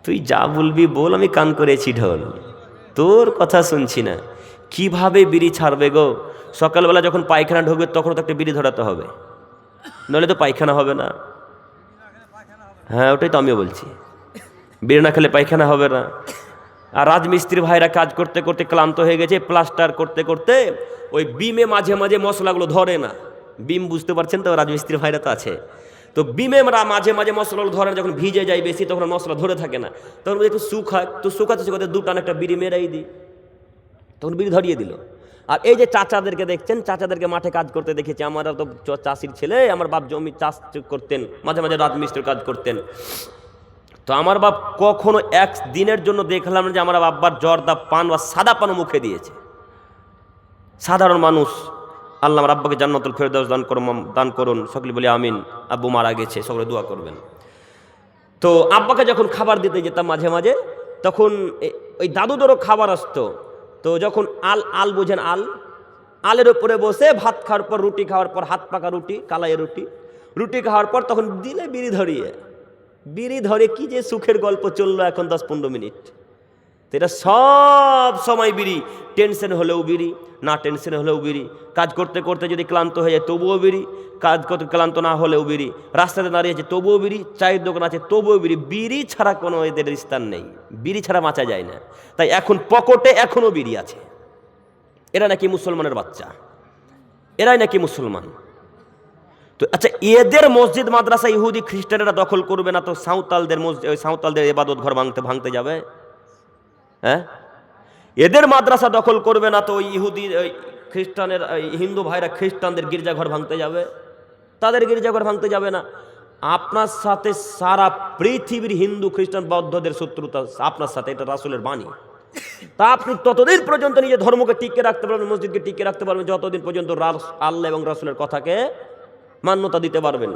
তুই যা বলবি বল, আমি কান করেছি ঢোল, তোর কথা শুনছি না। কিভাবে বিড়ি ছাড়বে গো? সকালবেলা যখন পায়খানা ঢুকবে তখন তো একটা বিড়ি ধরাতে হবে, নইলে তো পায়খানা হবে না। হ্যাঁ, ওটাই তো আমিও বলছি। বিড়ি না খেলে পায়খানা হবে না। আর রাজমিস্ত্রি ভাইরা কাজ করতে করতে ক্লান্ত হয়ে গেছে, প্লাস্টার করতে করতে ওই বিমে মাঝে মাঝে মশলাগুলো ধরে না। বিম বুঝতে পারছেন তো, রাজমিস্ত্রি ভাইরা তো আছে, তো বিমে মাঝে মাঝে মশলাগুলো ধরে না, যখন ভিজে যায় বেশি তখন মশলা ধরে থাকে না, তখন একটু শুকায়, তো শুকাতে শুকাতে দুটান একটা বিড়ি মেরাই দিই, তখন বিড়ি ধরিয়ে দিল। আর এই যে চাচাদেরকে দেখছেন, চাচাদেরকে মাঠে কাজ করতে দেখেছি, আমরা তো চাষির ছেলে, আমার বাপ জমি চাষ করতেন, মাঝে মাঝে রাজমিস্ত্রির কাজ করতেন। তো আমার বাপ কখনো এক দিনের জন্য দেখলাম যে আমার বাবার জর্দা পান বা সাদা পানও মুখে দিয়েছে। সাধারণ মানুষ, আল্লাহ আমার আব্বাকে জান্নাতুল ফেরদাউস দান করুন, সকলে বলি আমিন। আব্বু মারা গেছে, সকলে দোয়া করবেন। তো আব্বাকে যখন খাবার দিতে যেতাম মাঝে মাঝে, তখন ওই দাদুদেরও খাবার আসতো। তো যখন আল বোঝেন, আলের উপরে বসে ভাত খাওয়ার পর, রুটি খাওয়ার পর, হাত পাকা রুটি, কালাই রুটি খাওয়ার পর তখন দিলে বিড়ি ধরে কি যে সুখের গল্প চললো এখন 10-15 মিনিট। তো এটা সব সময় বিড়ি, টেনশন হলেও বিড়ি, না টেনশন হলেও বিড়ি, কাজ করতে করতে যদি ক্লান্ত হয়ে যায় তবুও বিড়ি, কাজ করতে ক্লান্ত না হলেও বিড়ি, রাস্তাতে দাঁড়িয়েছে তবুও বিড়ি, চায়ের দোকান আছে তবুও বিড়ি। বিড়ি ছাড়া কোনো এদের স্থান নেই, বিড়ি ছাড়া বাঁচা যায় না। তাই এখন পকেটে এখনও বিড়ি আছে। এরা নাকি মুসলমানের বাচ্চা, এরাই নাকি মুসলমান। তো আচ্ছা, এদের মসজিদ মাদ্রাসা ইহুদি খ্রিস্টানেরা দখল করবে না তো সাঁওতালদের মসজিদ, ওই সাঁওতালদের ইবাদত ঘর ভাঙতে যাবে? হ্যাঁ, এদের মাদ্রাসা দখল করবে না তো ওই ইহুদি, ওই খ্রিস্টানের, হিন্দু ভাইরা খ্রিস্টানদের গির্জাঘর ভাঙতে যাবে? তাদের গির্জাঘর ভাঙতে যাবে না। আপনার সাথে সারা পৃথিবীর হিন্দু খ্রিস্টান বৌদ্ধদের শত্রুতা আপনার সাথে, এটা রাসূলের বাণী। তা আপনি ততদিন পর্যন্ত নিজের ধর্মকে টিকে রাখতে পারবেন, মসজিদকে টিকে রাখতে পারবেন যতদিন পর্যন্ত আল্লাহ এবং রাসূলের কথাকে মান্যতা দিতে পারবেন।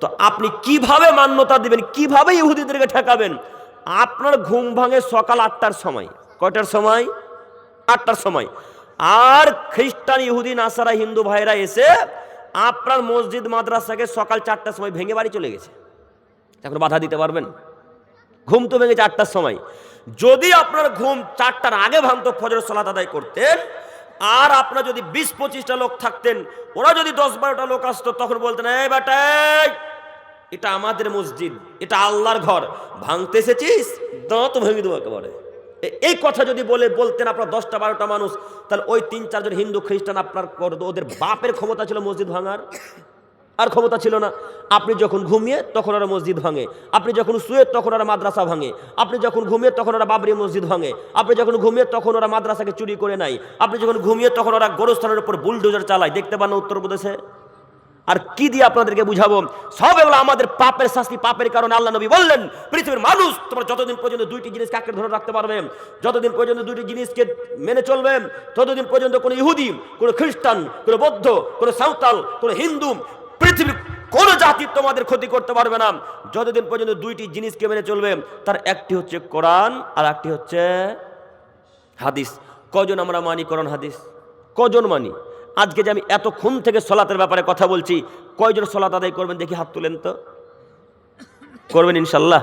তো আপনি কিভাবে মান্যতা দিবেন, কিভাবে ইহুদিদেরকে ঠেকাবেন? আপনার ঘুম ভাঙে সকাল 8টার সময়। কয়টার সময়? 8টার সময়। আর খ্রিস্টান, ইহুদি, নাসারা, হিন্দু ভাইরা এসে আপনার মসজিদ মাদ্রাসাকে সকাল 4টার সময় ভেঙে বাড়ি চলে গেছে, এখন বাধা দিতে পারবেন? ঘুম তো ভেঙে 4টার সময়। যদি আপনার ঘুম 4টার আগে ভাঙতো, ফজর সালাত আদায় করতেন, আর আপনার যদি 20-25টা লোক থাকতেন, ওরা যদি 10-12টা লোক আসতো, তখন বলতেন, এই বেটা, এটা আমাদের মসজিদ, এটা আল্লাহর ঘর, ভাঙতে এসেছিস, দাঁত ভেঙে দেবো একেবারে। এই কথা যদি বলতেন আপনার 10টা-12টা মানুষ, তাহলে ওই 3-4 জন হিন্দু খ্রিস্টান আপনার, ওদের বাপের ক্ষমতা ছিল মসজিদ ভাঙার, আর ক্ষমতা ছিল না। আপনি যখন ঘুমিয়ে তখন ওরা মসজিদ ভাঙে, আপনি যখন শুয়ে তখন ওরা মাদ্রাসা ভাঙে, আপনি যখন ঘুমিয়ে তখন ওরা বাবরি মসজিদ ভাঙে, আপনি যখন ঘুমিয়ে তখন ওরা মাদ্রাসাকে চুরি করে নেয়, আপনি যখন ঘুমিয়ে তখন ওরা গোরস্থানের উপর বুলডোজার চালায়, দেখতে পান না উত্তরপ্রদেশে? আর কি দিয়ে আপনাদেরকে বুঝাবো? সব এগুলো আমাদের পাপের শাস্তি, পাপের কারণে আল্লাহ নবী বললেন, পৃথিবীর মানুষ তোমরা যতদিন পর্যন্ত 2টি জিনিসকে আঁকড়ে ধরে রাখতে পারবে, যতদিন পর্যন্ত 2টি জিনিসকে মেনে চলবে, ততদিন পর্যন্ত কোনো ইহুদি, কোনো খ্রিস্টান, কোনো বৌদ্ধ, কোনো সাঁওতাল, কোনো হিন্দু, পৃথিবীর কোনো জাতি তোমাদের ক্ষতি করতে পারবে না, যতদিন পর্যন্ত 2টি জিনিসকে মেনে চলবে। তার একটি হচ্ছে কোরআন, আর একটি হচ্ছে হাদিস। কজন আমরা মানি কোরআন হাদিস? কজন মানি? আজকে যে আমি এতক্ষণ থেকে সলাতের ব্যাপারে কথা বলছি, কয়জন সলাত আদায় করবেন দেখি, হাত তুলেন তো। করবেন ইনশাল্লাহ?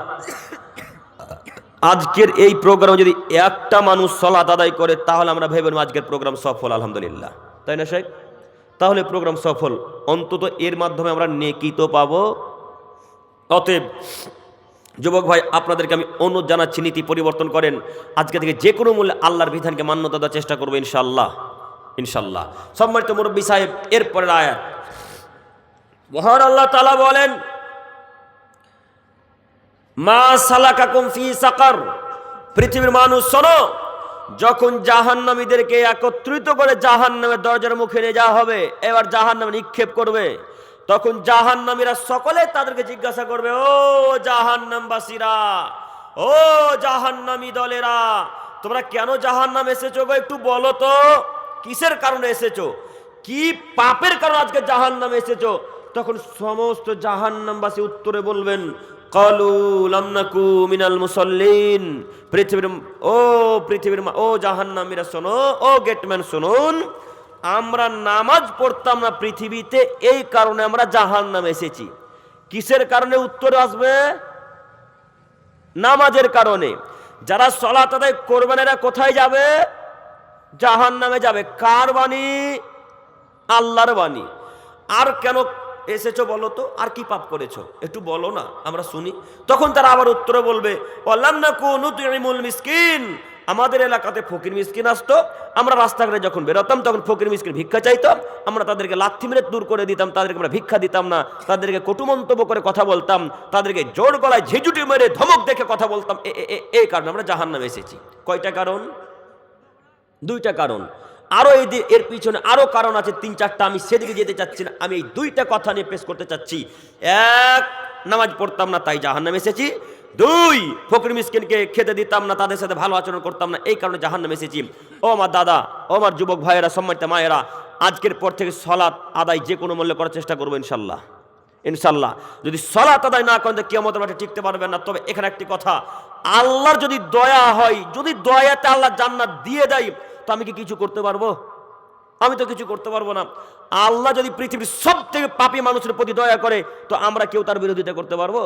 আজকের এই প্রোগ্রামে যদি একটা মানুষ সলাত আদায় করে, তাহলে আমরা ভেবে নেব আজকের প্রোগ্রাম সফল, আলহামদুলিল্লাহ, তাই না শেখ? তাহলে প্রোগ্রাম সফল, অন্তত এর মাধ্যমে আমরা নেকি তো পাবো। অতএব যুবক ভাই, আপনাদেরকে আমি অনুরোধ জানাচ্ছি, নীতি পরিবর্তন করেন। আজকে থেকে যে কোনো মূল্যে আল্লাহর বিধানকে মান্যতা দেওয়ার চেষ্টা করবো ইনশাআল্লাহ, ইনশাআল্লাহ। সম্মানিত মুরব্বী সাহেব, এরপরের আয়াত, মহান আল্লাহ তাআলা বলেন, মা সালাকাকুম ফি সাকার। পৃথিবীর মানুষ শোনো, যখন জাহান্নামীদেরকে একত্রিত করে জাহান্নামের দরজার মুখে নিয়ে যাওয়া হবে, এবার জাহান্নামে নিক্ষেপ করবে, তখন জাহান্নামীরা সকলে তাদেরকে জিজ্ঞাসা করবে, ও জাহান্নামবাসীরা, ও জাহান্নামী দলেরা, তোমরা কেন জাহান্নামে এসেছো গো? একটু বলো তো, কিসের কারণে এসেছো? কি পাপের কারণে আজকে জাহান্নামে এসেছো? তখন সমস্ত জাহান্নামবাসী উত্তরে বলবেন, কালু লাম নাকু মিনাল মুসাল্লিন। পৃথিবীর ও জাহান্নামীরা শোনো, ও গেটম্যান শুনুন, আমরা নামাজ পড়তাম না পৃথিবীতে, এই কারণে আমরা জাহান্নামে এসেছি। কিসের কারণে? উত্তরে আসবে নামাজের কারণে। যারা সালাত আদায় করবে না, এরা কোথায় যাবে? জাহান্নামে যাবে। কার বাণী? আল্লাহর বাণী। আর কেন এসেছো বলো তো, আর কি পাপ করেছো একটু বলো না, আমরা শুনি। তখন তারা আবার উত্তরে বলবে, ওয়ালাম নাকু নুতইমুল মিসকিন, আমাদের এলাকাতে ফকির মিসকিন আসতো, আমরা রাস্তাঘাটে যখন বেরোতাম তখন ফকির মিসকিন ভিক্ষা চাইতাম, আমরা তাদেরকে লাথি মেরে দূর করে দিতাম, তাদেরকে আমরা ভিক্ষা দিতাম না, তাদেরকে কটু মন্তব্য করে কথা বলতাম, তাদেরকে জোর গলায় ঝিঝুটি মেরে ধমক দেখে কথা বলতাম। এই কারণে আমরা জাহান্নামে এসেছি। কয়টা কারণ? দুইটা কারণ। আরো এর পিছনে আরো কারণ আছে 3-4টা, আমি সেদিকে যেতে চাচ্ছি না, আমি এই দুইটা কথা নিয়ে পেশ করতে চাচ্ছি। এক, নামাজ পড়তাম না তাই জাহান্নামে এসেছি। দুই, ফকির মিসকিনকে খেতে দিতাম না, তাদের সাথে ভালো আচরণ করতাম না, এই কারণে জাহান্নামে এসেছি। ও আমার দাদা, ও আমার যুবক ভাইয়েরা, সম্মানিত মায়েরা, আজকের পর থেকে সালাত আদায় যে কোনো মূল্যে করার চেষ্টা করবো ইনশাল্লাহ। ইনশাল্লাহ যদি সালাত আদায় না করেন তো কিয়ামতের মাঠে টিকতে পারবেন না। তবে এখানে একটি কথা, আল্লাহর যদি দয়া হয়, যদি দয়াতে আল্লাহ জান্নাত দিয়ে দেয়, তো আমি কি কিছু করতে পারবো? আমি তো কিছু করতে পারবো না। আল্লাহ যদি পৃথিবীর সব থেকে পাপী মানুষের প্রতি দয়া করে, তো আমরা কেউ তার বিরোধিতা করতে পারবো?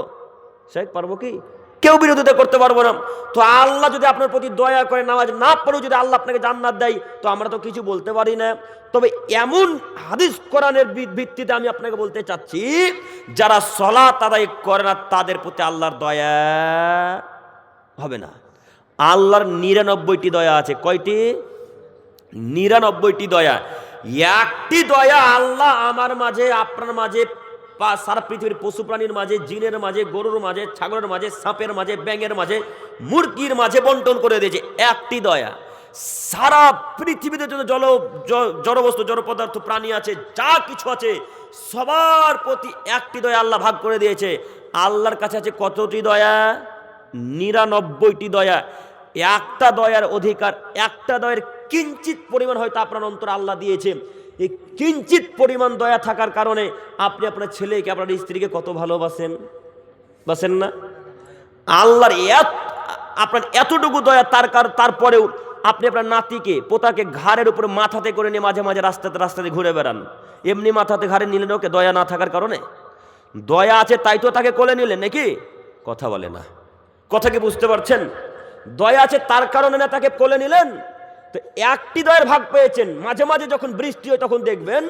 শেখ পারবো কি? কেউ বিরোধিতা করতে পারবো না। তো আল্লাহ যদি আপনার প্রতি দয়া করে, নামাজ না পড়েও যদি আল্লাহ আপনাকে জান্নাত দেয়, তো আমরা তো কিছু বলতে পারি না। তবে এমন হাদিস কোরআনের ভিত্তিতে আমি আপনাকে বলতে চাচ্ছি, যারা সালাত আদায় করে না তাদের প্রতি আল্লাহর দয়া হবে না। আল্লাহর 99টি দয়া আছে। কয়টি? 99টি দয়া। একটি দয়া আল্লাহ আমার মাঝে, আপনার মাঝে, সারা পৃথিবীর পশু প্রাণীর মাঝে, জিনের মাঝে, গরুর মাঝে, ছাগলের মাঝে, সাপের মাঝে, ব্যাঙের মাঝে, মুরগির মাঝে বন্টন করে দিয়েছে। একটি দয়া। সারা পৃথিবীতে যত জড়বস্তু, জড় পদার্থ, প্রাণী আছে, যা কিছু আছে, সবার প্রতি একটি দয়া আল্লাহ ভাগ করে দিয়েছে। আল্লাহর কাছে আছে কতটি দয়া? 99টি দয়া। একটা দয়ার অধিকার, একটা দয়ের কিঞ্চিত পরিমাণ হয়তো আপনার অন্তর আল্লাহ দিয়েছে। এই কিঞ্চিত পরিমাণ দয়া থাকার কারণে আপনি আপনার ছেলেকে, আপনার স্ত্রীকে কত ভালোবাসেন, বাসেন না? আল্লাহর আপনার এতটুকু দয়া, তারপরেও আপনি আপনার নাতিকে, পোতাকে ঘাড়ের উপরে মাথাতে করে নিয়ে মাঝে মাঝে রাস্তাতে ঘুরে বেড়ান। এমনি মাথাতে ঘাড়ে নিলেন ওকে, দয়া না থাকার কারণে? দয়া আছে তাই তো তাকে কোলে নিলেন নাকি? কথা বলে না। কথা কি বুঝতে পারছেন? দয়া আছে তার কারণে না তাকে কোলে নিলেন। তো একটি দয়ের ভাগ পেয়েছেন। মাঝে মাঝে যখন বৃষ্টি হয় তখন দেখবেন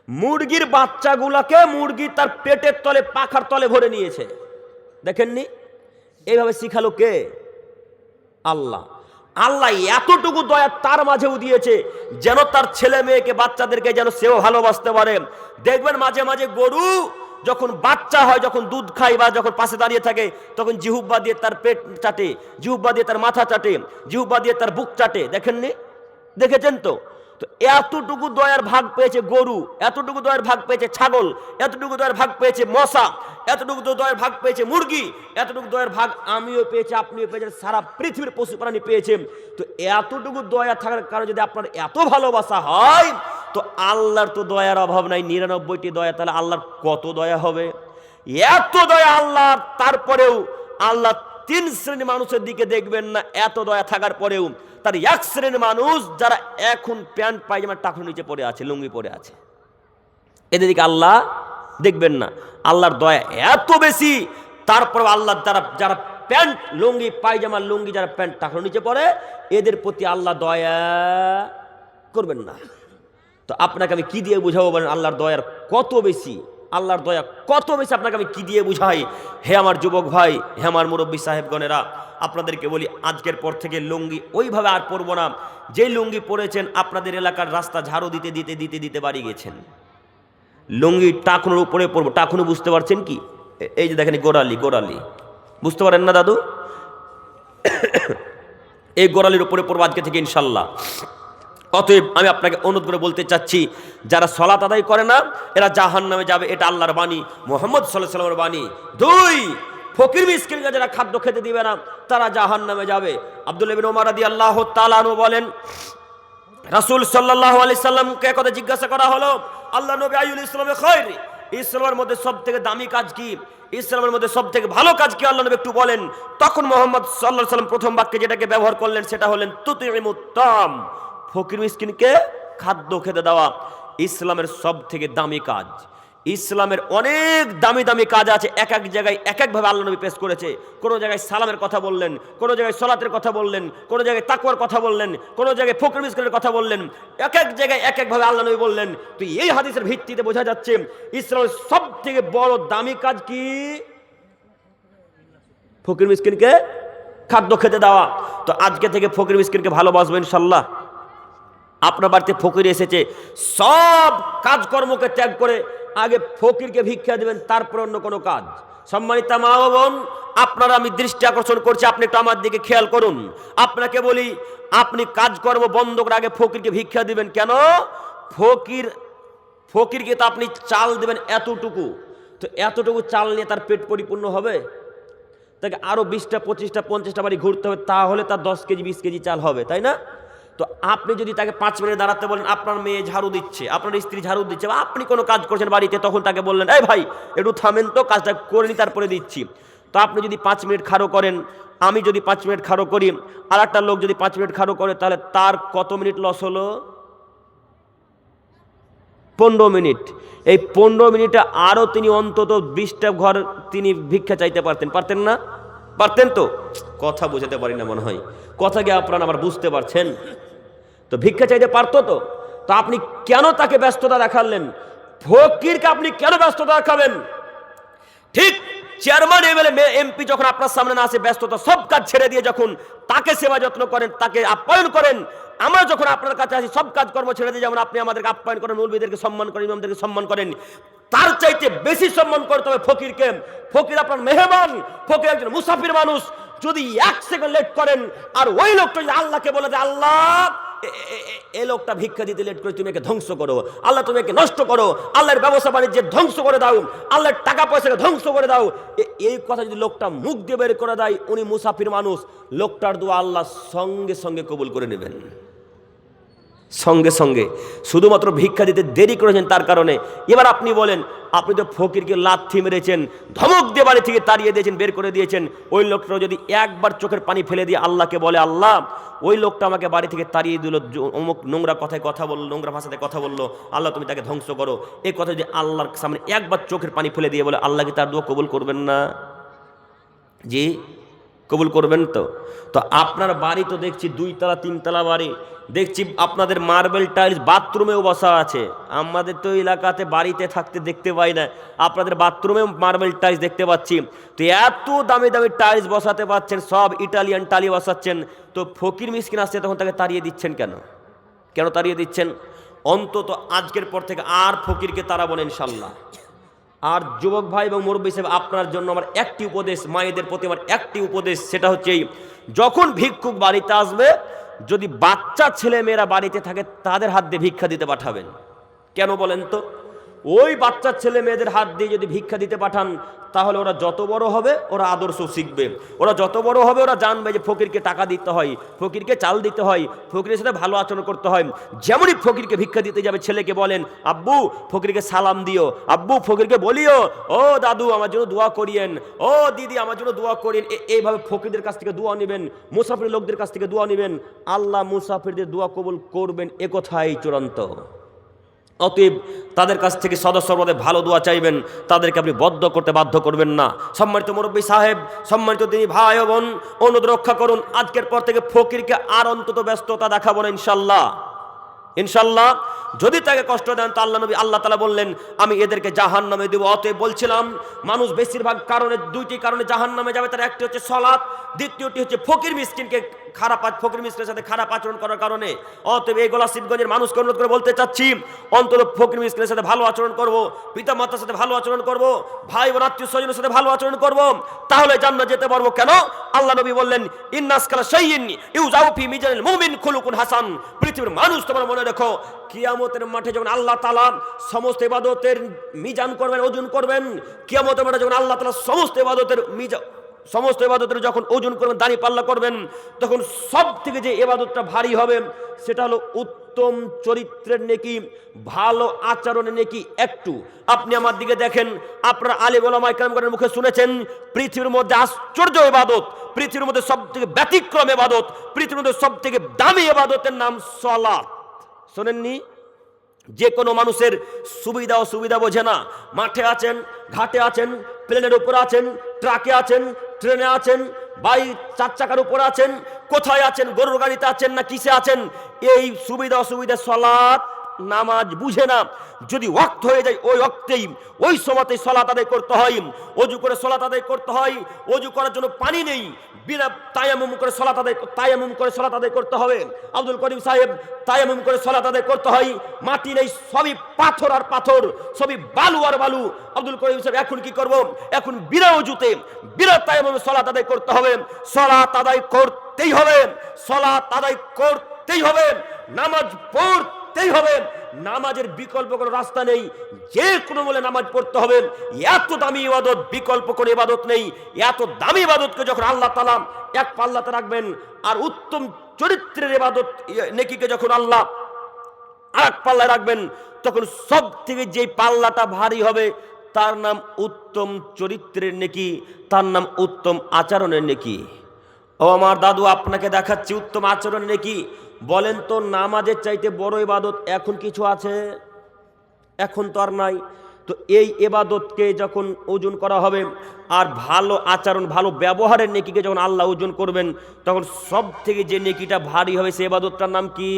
মুরগির বাচ্চাগুলাকে মুরগি তার পেটের তলে, পাখার তলে ভরে নিয়েছে। দেখেননি? এইভাবে শিখালো কে? আল্লাহ। আল্লাহ এতটুকু দয়া তার মাঝেও দিয়েছে যেন তার ছেলে মেয়েকে, বাচ্চাদেরকে যেন সেও ভালোবাসতে পারে। দেখবেন মাঝে মাঝে গরু যখন বাচ্চা হয়, যখন দুধ খায় বা যখন পাশে দাঁড়িয়ে থাকে, তখন জিহুব্বা দিয়ে তার পেট চাটে, জিহুব্বা দিয়ে তার মাথা চাটে, জিহুব্বা দিয়ে তার বুক চাটে। দেখেননি? দেখেছেন তো? তো এতটুকু দয়ার ভাগ পেয়েছে গরু, এতটুকু দয়ার ভাগ পেয়েছে ছাগল, এতটুকু দয়ার ভাগ পেয়েছে মশা, এতটুকু দয়ার ভাগ পেয়েছে মুরগি, এতটুকু দয়ার ভাগ আমিও পেয়েছি, আপনিও পেয়েছেন, সারা পৃথিবীর পশু প্রাণী পেয়েছে। তো এতটুকু দয়া থাকার কারণে যদি আপনার এত ভালোবাসা হয়, তো আল্লাহর তো দয়ার অভাব নাই। 99টি দয়া, তাহলে আল্লাহর কত দয়া হবে? এত দয়া আল্লাহ, তারপরেও আল্লাহ 3 শ্রেণীর মানুষের দিকে দেখবেন না। এত দয়া থাকার পরেও তার 1 শ্রেণীর মানুষ যারা এখন প্যান্ট পায়জামা টাকুর নিচে পড়ে আছে, লুঙ্গি পড়ে আছে, এদের দিকে আল্লাহ দেখবেন না। আল্লাহর দয়া এত বেশি, তারপর আল্লাহ যারা প্যান্ট, লুঙ্গি, পায়জামা, লুঙ্গি, যারা প্যান্ট টাকুর নিচে পড়ে, এদের প্রতি আল্লাহ দয়া করবেন না। তো আপনাকে আমি কি দিয়ে বুঝাবো বলেন আল্লাহর দয়ার কত বেশি? আল্লাহর দয়া কত বেশি আপনাকে আমি কি দিয়ে বুঝাই? হে আমার যুবক ভাই, হে আমার মুরব্বী সাহেবগণেরা, আপনাদেরকে বলি আজকের পর থেকে লুঙ্গি ওইভাবে আর পরবো না। যে লুঙ্গি পরেছেন, আপনাদের এলাকার রাস্তা ঝাড়ু দিতে দিতে দিতে দিতে বাড়ি গেছেন, লুঙ্গি টাকুনের উপরে পরবো। টাকুনি বুঝতে পারছেন কি? এই যে দেখেন গোড়ালি, গোড়ালি বুঝতে পারেন না দাদু? এই গোড়ালির উপরে পরবো আজকে থেকে ইনশাল্লাহ। অতএব আমি আপনাকে অনুরোধ করে বলতে চাচ্ছি, যারা সালাত আদায় করে না এরা জাহান্নামে যাবে। এটা আল্লাহর বাণী, মুহাম্মদ সাল্লাল্লাহু আলাইহি ওয়াসাল্লামের বাণী। 2, ফকির মিসকিনকে যারা খাদ্য খেতে দিবে না তারা জাহান্নামে যাবে। আব্দুল্লাহ ইবনে ওমর রাদিয়াল্লাহু তাআলা আনহু বলেন, রাসূল সাল্লাল্লাহু আলাইহি সাল্লামকে কথা জিজ্ঞাসা করা হলো, আল্লাহ নবী আইয়ুল ইসলামে খায়র, ইসলামের মধ্যে সবথেকে দামি কাজ কি? ইসলামের মধ্যে সবথেকে ভালো কাজ কি? আল্লাহ নবী একটু বলেন। তখন মুহাম্মদ সাল্লাল্লাহু আলাইহি সাল্লাম প্রথম বাক্যে যেটাকে ব্যবহার করলেন সেটা হলেন তুতিমুত তাম, ফকির মিসকিনকে খাদ্য খেতে দেওয়া ইসলামের সব থেকে দামি কাজ। ইসলামের অনেক দামি দামি কাজ আছে, এক এক জায়গায় এক একভাবে আল্লাহ নবী পেশ করেছে। কোনো জায়গায় সালামের কথা বললেন, কোনো জায়গায় সলাতের কথা বললেন, কোনো জায়গায় তাকওয়ার কথা বললেন, কোনো জায়গায় ফকির মিসকিনের কথা বললেন, এক এক জায়গায় এক একভাবে আল্লাহ নবী বললেন। তো এই হাদিসের ভিত্তিতে বোঝা যাচ্ছে ইসলামের সব থেকে বড় দামি কাজ কি? ফকির মিসকিনকে খাদ্য খেতে দেওয়া। তো আজকে থেকে ফকির মিসকিনকে ভালোবাসবেন ইনশাল্লাহ। আপনার বাড়িতে ফকির এসেছে, সব কাজকর্মকে ত্যাগ করে আগে ফকিরকে ভিক্ষা দেবেন, তারপর অন্য কোনো কাজ। সম্মানিত মা ও বোন, আপনারা আমি দৃষ্টি আকর্ষণ করছি, আপনি একটু আমার দিকে খেয়াল করুন। আপনাকে বলি, আপনি কাজকর্ম বন্ধ করে আগে ফকিরকে ভিক্ষা দিবেন কেন? ফকিরকে তো আপনি চাল দেবেন এতটুকু, তো এতটুকু চাল নিয়ে তার পেট পরিপূর্ণ হবে? তাকে আরো 20টা 25টা 50টা বাড়ি ঘুরতে হবে, তাহলে তার 10 কেজি 20 কেজি চাল হবে, তাই না? তো আপনি যদি তাকে 5 মিনিট দাঁড়াতে বলেন, আপনার মেয়ে ঝাড়ু দিচ্ছে, আপনার স্ত্রী ঝাড়ু দিচ্ছে, বা আপনি কোনো কাজ করছেন বাড়িতে, তখন তাকে বললেন, এই ভাই একটু থামেন তো, কাজটা করে নি তারপরে দিচ্ছি। তো আপনি যদি 5 মিনিট খাড়ো করেন, আমি যদি 5 মিনিট খাড়ো করি, আর একটা লোক যদি 5 মিনিট খাড়ো করে, তাহলে তার কত মিনিট লস হলো? 15 মিনিট। এই 15 মিনিটে আরও তিনি অন্তত 20টা ঘর তিনি ভিক্ষা চাইতে পারতেন না? পারতেন তো? কথা বুঝাতে পারি না মনে হয়, কথা কি আপনারা আবার বুঝতে পারছেন? তো ভিক্ষা চাইতে পারতো তো। তো আপনি কেন তাকে ব্যস্ততা দেখালেন? ফকিরকে আপনি কেন ব্যস্ততা দেখাবেন? ঠিক চেয়ারম্যান এমএলএ এমপি যখন আপনার সামনে না আসে, ব্যস্ততা সব কাজ ছেড়ে দিয়ে যখন তাকে সেবা যত্ন করেন, তাকে আপ্যায়ন করেন, আমরা যখন আপনার কাছে আসি সব কাজকর্ম ছেড়ে দিয়ে যেমন আপনি আমাদেরকে আপ্যায়ন করেন, মৌলবীদেরকে সম্মান করেন, ইমামদেরকে সম্মান করেন, তার চাইতে বেশি সম্মান করতে হবে ফকিরকে। ফকির আপনার মেহমান, ফকির একজন মুসাফির মানুষ। যদি 1 সেকেন্ড লেট করেন, আর ওই লোকটা যদি আল্লাহকে বলে যে আল্লাহ এই লোকটা ভিক্ষা দিতে লেট করে, তুমি একে ধ্বংস করো, আল্লাহ তুমি একে নষ্ট করো, আল্লাহর ব্যবসা বাণিজ্যে ধ্বংস করে দাও, আল্লাহর টাকা পয়সাকে ধ্বংস করে দাও, এই কথা যদি লোকটা মুখ দিয়ে বের করে দেয়, উনি মুসাফির মানুষ, লোকটার দোয়া আল্লাহ সঙ্গে সঙ্গে কবুল করে নেবেন, সঙ্গে সঙ্গে। শুধুমাত্র ভিক্ষা দিতে দেরি করেছেন তার কারণে। এবার আপনি বলেন, আপনি তো ফকিরকে লাথি মেরেছেন, ধমক দিয়ে বাড়ি থেকে তাড়িয়ে দিয়েছেন, বের করে দিয়েছেন। ওই লোকটা যদি একবার চোখের পানি ফেলে দিয়ে আল্লাহকে বলে, আল্লাহ ওই লোকটা আমাকে বাড়ি থেকে তাড়িয়ে দিল, অমুক নোংরা কথায় কথা বললো, নোংরা ভাষাতে কথা বললো, আল্লাহ তুমি তাকে ধ্বংস করো, এই কথা যদি আল্লাহর সামনে একবার চোখের পানি ফেলে দিয়ে বলে, আল্লাহ কি তার দোয়া কবুল করবেন না? জি, কবুল করবেন তো? তো আপনার বাড়ি তো দেখছি 2 তলা 3 তলা বাড়ি, দেখছি আপনাদের মার্বেল টাইলস বাথরুমেও বসা আছে। আমাদের তো এলাকাতে বাড়িতে থাকতে দেখতে পাই না, আপনাদের বাথরুমেও মার্বেল টাইলস দেখতে পাচ্ছি। তো এত দামি দামি টাইলস বসাতে পারছেন, সব ইটালিয়ান টালি বসাচ্ছেন, তো ফকির মিসকিন আসছে তখন তাকে তাড়িয়ে দিচ্ছেন কেন? কেন তাড়িয়ে দিচ্ছেন? অন্তত আজকের পর থেকে আর ফকিরকে তাড়াবো না ইনশাল্লাহ। আর যুবক ভাই এবং মুরব্বী হিসেবে আপনার জন্য আমার একটি উপদেশ, মায়েদের প্রতি আমার একটি উপদেশ, সেটা হচ্ছে যখন ভিক্ষুক বাড়িতে আসবে, যদি বাচ্চা ছেলে মেয়েরা বাড়িতে থাকে তাদের হাত দিয়ে ভিক্ষা দিতে পাঠাবেন। কেন বলেন তো? ওই বাচ্চা ছেলে মেয়েদের হাত দিয়ে যদি ভিক্ষা দিতে পাঠান, তাহলে ওরা যত বড় হবে ওরা আদর্শ শিখবে, ওরা যত বড় হবে ওরা জানবে যে ফকিরকে টাকা দিতে হয়, ফকিরকে চাল দিতে হয়, ফকিরের সাথে ভালো আচরণ করতে হয়। যেমনই ফকিরকে ভিক্ষা দিতে যাবে, ছেলেকে বলেন, আব্বু ফকিরকে সালাম দিও, আব্বু ফকিরকে বলিও, ও দাদু আমার জন্য দোয়া করিয়েন, ও দিদি আমার জন্য দোয়া করিয়েন। এইভাবে ফকিরদের কাছ থেকে দোয়া নেবেন, মুসাফির লোকদের কাছ থেকে দোয়া নেবেন, আল্লাহ মুসাফিরদের দোয়া কবুল করবেন, এ কথাই চূড়ান্ত। অতএব তাদের কাছ থেকে সদস্যদের ভালো দোয়া চাইবেন, তাদেরকে আপনি বদ্ধ করতে বাধ্য করবেন না। সম্মানিত মুরব্বী সাহেব, সম্মানিত দিনী ভাই ও বোন, অনুরোধ রক্ষা করুন, আজকের পর থেকে ফকিরকে আর অন্তত ব্যস্ততা দেখাবো না ইনশাল্লাহ। ইনশাল্লাহ যদি তাকে কষ্ট দেন তো আল্লাহ তাআলা বললেন আমি এদেরকে জাহান্নামে দেব। অতএব বলছিলাম, মানুষ বেশিরভাগ কারণে, 2টি কারণে জাহান্নামে যাবে। তার একটি হচ্ছে সালাত, দ্বিতীয়টি হচ্ছে ফকির মিসকিনের সাথে খারাপ আচরণ করার কারণে। অতএব এই গোলাশিবগঞ্জের মানুষকে অনুরোধ করে বলতে চাচ্ছি, অন্তত ফকির মিসকিনের সাথে ভালো আচরণ করব, পিতা মাতার সাথে ভালো আচরণ করব, ভাই বোন আত্মীয় স্বজনের সাথে ভালো আচরণ করব, তাহলে জান্নাত যেতে পারবো। কেন? আল্লাহ নবী বললেন, ইন্নাস কালা শাইইন ইউজাউ ফি মিজানিল মুমিন খুলুকুন হাসান। পৃথিবীর মানুষ তোমরা মনে রাখো, কিয়ামতের মাঠে যখন আল্লাহ তাআলা সমস্ত ইবাদতের মিজান করবেন, ওজন করবেন, কিয়ামতের মাঠে যখন আল্লাহ তাআলা সমস্ত ইবাদতের যখন ওজন করবেন, দাড়ি পাল্লা করবেন, তখন সব থেকে যে ইবাদতটা ভারী হবে সেটা হলো উত্তম চরিত্রের নেকি, ভালো আচরণের নেকি। একটু আপনি আমার দিকে দেখেন, আপনারা আলেম ওলামা ইকরামগণের মুখে শুনেছেন, পৃথিবীর মধ্যে আশ্চর্য ইবাদত, পৃথিবীর মধ্যে সব থেকে ব্যতিক্রম ইবাদত, পৃথিবীর মধ্যে সব থেকে দামি ইবাদতের নাম সালাত। শোনেননি? যে কোনো মানুষের সুবিধা অসুবিধা বোঝে না। মাঠে আছেন, ঘাটে আছেন, প্লেনের উপর আছেন, ট্রাকে আছেন, ট্রেনে আছেন, বাইক 4 চাকার উপর আছেন, কোথায় আছেন, গরুর গাড়িতে আছেন না কিসে আছেন, এই সুবিধা অসুবিধা সালাত নামাজ বুঝে না। যদি ওয়াক্ত হয়ে যায় ওই ওয়াক্তেই ওই সময়তেই সালাত আদায় করতে হয়। ওযু করে সালাত আদায় করতে হয়। ওযু করার জন্য পানি নেই, বিনা তায়াম্মুম করে সালাত আদায় করতে হবে। আব্দুল করিম সাহেব তায়াম্মুম করে সালাত আদায় করতে হয়। মাটি নেই, সবই পাথর আর পাথর, সবই বালু আর বালু। আব্দুল করিম সাহেব এখন কি করব? এখন বিনা ওযুতে বিনা তায়াম্মুমে সালাত আদায় করতে হবে। সালাত আদায় করতেই হবে, সালাত আদায় করতেই হবে, নামাজ পড়তেই হবে। নামাজের বিকল্প কোনো রাস্তা নেই, যে কোনো বলে নামাজ পড়তে হবে। এত দামি ইবাদত, বিকল্প কোনো ইবাদত নেই। এত দামি ইবাদতকে যখন আল্লাহ তাআলা এক পাল্লাতে রাখবেন, আর উত্তম চরিত্রের ইবাদত নেকিকে যখন আল্লাহ আরেক পাল্লায় রাখবেন, তখন সব থেকে যে পাল্লাটা ভারী হবে তার নাম উত্তম চরিত্রের নেকি, তার নাম উত্তম আচরণের নেকি। ও আমার দাদু, আপনাকে দেখাচ্ছি উত্তম আচরণ নেকি। বলেন তো, নামাজের চাইতে বড় ইবাদত এখন কিছু আছে? এখন তো আর নাই। তো এই ইবাদতকে যখন ওজন করা হবে, আর ভালো আচরণ ভালো ব্যবহারের নেকিকে যখন আল্লাহ ওজন করবেন, তখন সব থেকে যে নেকিটা ভারী হবে সেই ইবাদতটার নাম কি?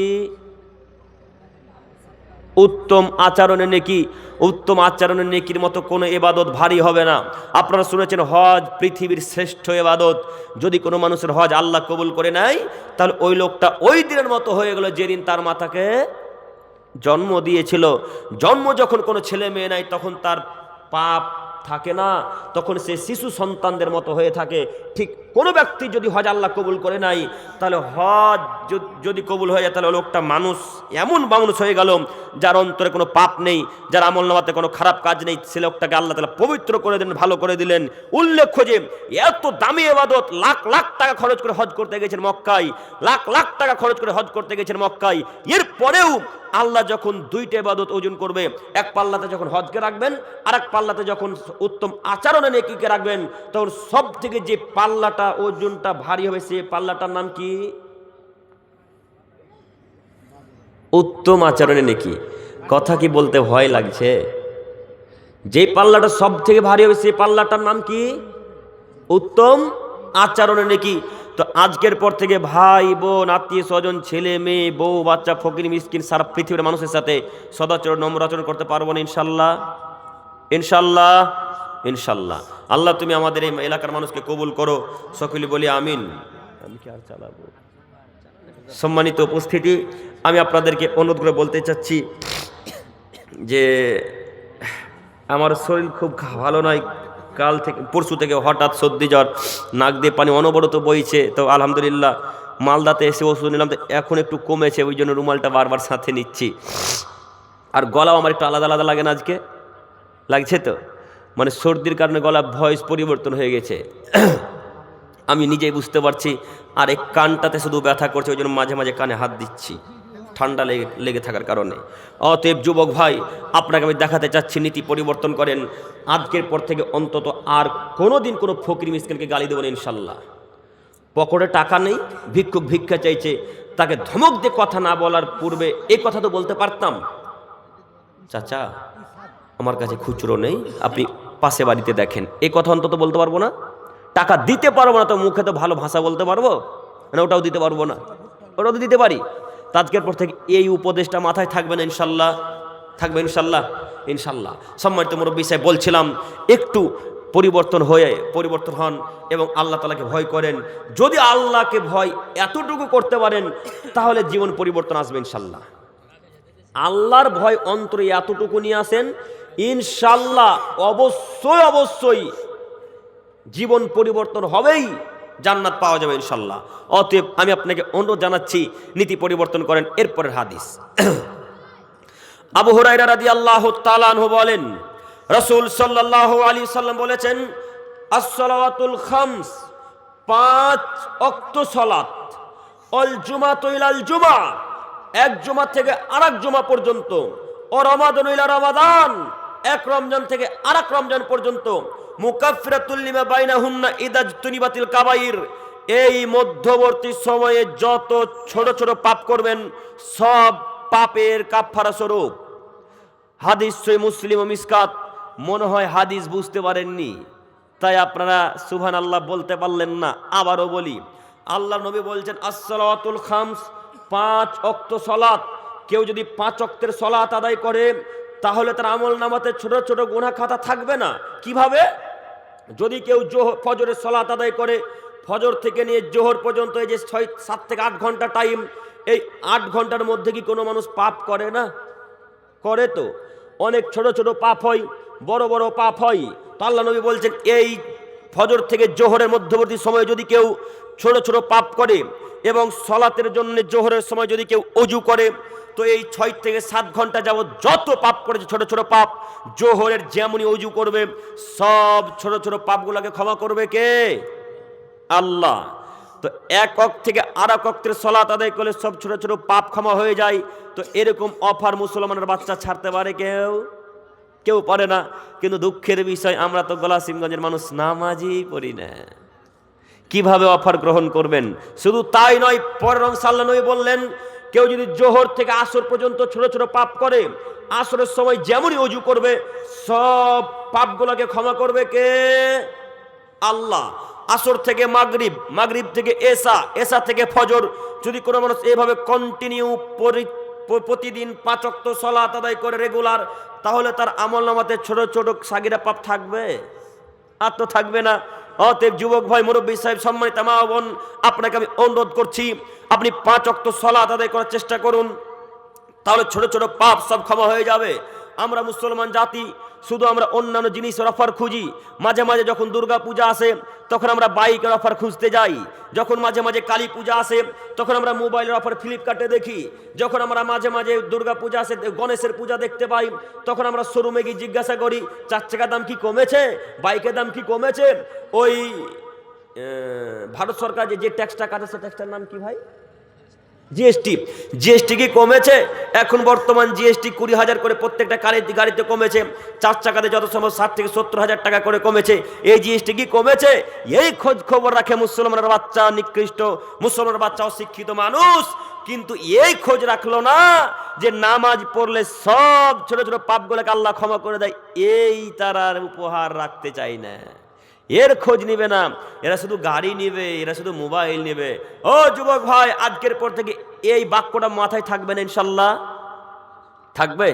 উত্তম আচরণের নেকি। উত্তম আচরণের নেকির মতো কোনো ইবাদত ভারী হবে না। আপনারা শুনেছেন হজ পৃথিবীর শ্রেষ্ঠ ইবাদত। যদি কোনো মানুষের হজ আল্লাহ কবুল করে নেয়, তাহলে ওই লোকটা ওই দিনের মতো হয়ে গেল যেদিন তার মাতাকে জন্ম দিয়েছিল। জন্ম যখন কোনো ছেলে মেয়ে নাই, তখন তার পাপ থাকে না, তখন সে শিশু সন্তানদের মতো হয়ে থাকে। ঠিক কোনো ব্যক্তি যদি হজ আল্লাহ কবুল করে নাই, তাহলে হজ যদি কবুল হয়ে যায়, তাহলে লোকটা মানুষ এমন মানুষ হয়ে গেল যার অন্তরে কোনো পাপ নেই, যার আমলনামাতে কোনো খারাপ কাজ নেই। সে লোকটাকে আল্লাহ তাআলা পবিত্র করে দিলেন, ভালো করে দিলেন। উল্লেখ্য যে এত দামি ইবাদত, লাখ লাখ টাকা খরচ করে হজ করতে গেছেন মক্কায়, লাখ লাখ টাকা খরচ করে হজ করতে গেছেন মক্কায়। এরপরেও আল্লাহ যখন দুইটা ইবাদত ওজন করবে, এক পাল্লাতে যখন হজকে রাখবেন, আর এক পাল্লাতে যখন উত্তম আচরণে নেকিকে রাখবেন, তখন সব থেকে যে পাল্লাটা ওজনটা ভারী হবে, সে পাল্লাটার নাম কি? উত্তম আচরণে নেকি। কথা কি বলতে ভয় লাগছে? যে পাল্লাটা সব থেকে ভারী হবে, সেই পাল্লাটার নাম কি? উত্তম আচরণে নেকি। তো আজকের পর থেকে ভাই বোন, আত্মীয় স্বজন, ছেলে মেয়ে, বউ বাচ্চা, ফকির মিসকিন, সারা পৃথিবীর মানুষের সাথে সদাচরণ নম্র আচরণ করতে পারবো না ইনশাল্লাহ? ইনশাল্লাহ, ইনশাল্লাহ। আল্লাহ তুমি আমাদের এই এলাকার মানুষকে কবুল করো, সকলে বলি আমিন। আমি কি আর চালাবো? সম্মানিত উপস্থিতি, আমি আপনাদেরকে অনুরোধ করে বলতে চাচ্ছি যে আমার শরীর খুব ভালো নয়। কাল থেকে পরশু থেকে হঠাৎ সর্দি জ্বর, নাক দিয়ে পানি অনবরত বইছে। তো আলহামদুলিল্লাহ মালদাতে এসে ওষুধ নিলাম, তো এখন একটু কমেছে, ওই জন্য রুমালটা বারবার সাথে নিচ্ছি। আর গলাও আমার একটু আলাদা আলাদা লাগে না, আজকে লাগছে। তো মানে সর্দির কারণে গলা ভয়েস পরিবর্তন হয়ে গেছে, আমি নিজেই বুঝতে পারছি। আর এই কানটাতে শুধু ব্যথা করছে, ওই জন্য মাঝে মাঝে কানে হাত দিচ্ছি, ঠান্ডা লেগে থাকার কারণে। অতএব যুবক ভাই, আপনাকে আমি দেখাতে চাচ্ছি নীতি পরিবর্তন করেন। আজকের পর থেকে অন্তত আর কোনো দিন কোনো ফকির মিসকিনকে গালি দেবেন ইনশাল্লাহ। পকেটে টাকা নেই, ভিক্ষুক ভিক্ষা চাইছে, তাকে ধমক দিয়ে কথা না বলার পূর্বে এই কথা তো বলতে পারতাম, চাচা আমার কাছে খুচরো নেই, আপনি পাশে বাড়িতে দেখেন। এই কথা অন্তত বলতে পারবো না? টাকা দিতে পারবো না, তো মুখে তো ভালো ভাষা বলতে পারবো না, ওটাও দিতে পারবো না, ওটাও তো দিতে পারি। আজকের পর থেকে এই উপদেশটা মাথায় থাকবে না ইনশাল্লাহ? থাকবে ইনশাল্লাহ, ইনশাল্লাহ। সম্মানিত মুরব্বী সাহেব, বলছিলাম একটু পরিবর্তন হন এবং আল্লাহ তাআলাকে ভয় করেন। যদি আল্লাহকে ভয় এতটুকু করতে পারেন, তাহলে জীবন পরিবর্তন আসবে ইনশাল্লাহ। আল্লাহর ভয় অন্তরে এতটুকু নিয়ে আসেন, ইনশাল্লাহ অবশ্যই অবশ্যই জীবন পরিবর্তন হবেই, জান্নাত পাওয়া যাবে ইনশাল্লাহ। অতএব আমি আপনাকে অনুরোধ জানাচ্ছি, নীতি পরিবর্তন করেন। এরপরের হাদিস, আবু হুরায়রা রাদিয়াল্লাহু তাআলা আনহু বলেন, রাসূল সাল্লাল্লাহু আলাইহি সাল্লাম বলেছেন, আস-সালাওয়াতুল খামস, 5 ওয়াক্ত সালাত, অল জুমাতু ইলাল জুমা, এক জুমা থেকে আরেক জুমা পর্যন্ত, ও রমাদান ইলা রমাদান, এক রমজান থেকে আরেক রমজান পর্যন্ত, মুকাফফিরাতুল লিমা বাইনাহুন্না ইযা জতুনিবাতিল কাবাইর, এই মধ্যবর্তী সময়ে যত ছোট ছোট পাপ করবেন, সব পাপের কাফারা স্বরূপ। হাদিস সহিহ মুসলিম ও মিসকাত, মনে হয় হাদিস বুঝতে পারেননি, তাই আপনারা সুবহানাল্লাহ বলতে পারলেন না। আবারও বলি, আল্লাহ নবী বলছেন আসসালাতুল খামস, 5 ওয়াক্ত সালাত, কেউ যদি 5 ওয়াক্তের সালাত আদায় করে তাহলে তার আমল নামাতে ছোট ছোট গুনাহ খাতা থাকবে না। কিভাবে? যদি কেউ ফজরের সালাত আদায় করে, ফজর থেকে নিয়ে জোহর পর্যন্ত, এই যে 7 থেকে 8 ঘন্টা টাইম, এই 8 ঘন্টার মধ্যে কি কোনো মানুষ পাপ করে না? করে তো। অনেক ছোট ছোট পাপ হয়, বড় বড় পাপ হয়। তো আল্লাহ নবী বলছেন এই ফজর থেকে জোহরের মধ্যবর্তী সময়ে যদি কেউ ছোট ছোট পাপ করে এবং সালাতের জন্য জোহরের সময় যদি কেউ ওযু করে, তো এই 6 থেকে 7 ঘন্টা যাবত যত পাপ করেছে ছোট ছোট পাপ, জোহরের যেমনই ওযু করবে সব ছোট ছোট পাপগুলোকে ক্ষমা করবে কে? আল্লাহ। তো 1 ওয়াক্ত থেকে আরেক ওয়াক্তের সালাত আদায় করলে সব ছোট ছোট পাপ ক্ষমা হয়ে যায়। তো এরকম অফার মুসলমানের বাচ্চা ছাড়তে পারে কেউ? কেউ পারে না। কিন্তু দুঃখের বিষয়, আমরা তো গলাসিমগঞ্জের মানুষ নামাজই পড়ি না। কিভাবে অফার গ্রহণ করবেন? শুধু তাই নয়, পরের অংশে আল্লাহ নবী বললেন কেউ যদি জোহর থেকে আসর পর্যন্ত ছোট ছোট পাপ করে, আসরের সময় যেমনই ওযু করবে সব পাপগুলোকে ক্ষমা করবে কে? আল্লাহ। আসর থেকে মাগরিব, মাগরিব থেকে এশা, এশা থেকে ফজর, যদি কোনো মানুষ এভাবে কন্টিনিউ প্রতিদিন 5 ওয়াক্ত সালাত আদায় করে রেগুলার, তাহলে তার আমলনামাতে ছোট ছোট সাগিরা পাপ থাকবে? আর তো থাকবে না। অতএব যুবক ভাই, মুরব্বী সাহেব, সম্মানিত মা ও বোন, আপনাকে আমি অনুরোধ করছি, আপনি 5 ওয়াক্ত সালাত আদায় করার চেষ্টা করুন, তাহলে ছোট ছোট পাপ সব ক্ষমা হয়ে যাবে। আমরা মুসলমান জাতি, শুধু আমরা অন্যান্য জিনিসের অফার খুঁজি। মাঝে মাঝে যখন দুর্গা পূজা আসে তখন আমরা বাইকের অফার খুঁজতে যাই, যখন মাঝে মাঝে কালী পূজা আসে তখন আমরা মোবাইলের অফার ফ্লিপকার্টে দেখি, যখন আমরা মাঝে মাঝে দুর্গা পূজা আসে গণেশের পূজা দেখতে পাই তখন আমরা শোরুমে গিয়ে জিজ্ঞাসা করি 4 চাকার দাম কি কমেছে, বাইকের দাম কি কমেছে। ওই ভারত সরকার যে ট্যাক্সটা কাটে সে ট্যাক্সটার নাম কি ভাই? জিএসটি। জিএসটি কি কমেছে? এখন বর্তমান জিএসটি 20,000 করে প্রত্যেকটা গাড়িতে কমেছে। 4 চাকাতে যত সময় 60 থেকে 70,000 টাকা করে কমেছে। এই জিএসটি কি কমেছে? এই খোঁজ খবর রাখে মুসলমানের বাচ্চা, নিকৃষ্ট মুসলমানের বাচ্চা, অশিক্ষিত মানুষ। কিন্তু এই খোঁজ রাখলো না যে নামাজ পড়লে সব ছোট ছোট পাপগুলোকে আল্লাহ ক্ষমা করে দেয়। এই তারার উপহার রাখতে চাই না, এর খোঁজ নিবে না। এরা শুধু গাড়ি নিবে, এরা শুধু মোবাইল নিবে। ও যুবক ভাই, আজকের পর থেকে এই বাক্যটা মাথায় থাকবে না ইনশাল্লাহ? থাকবে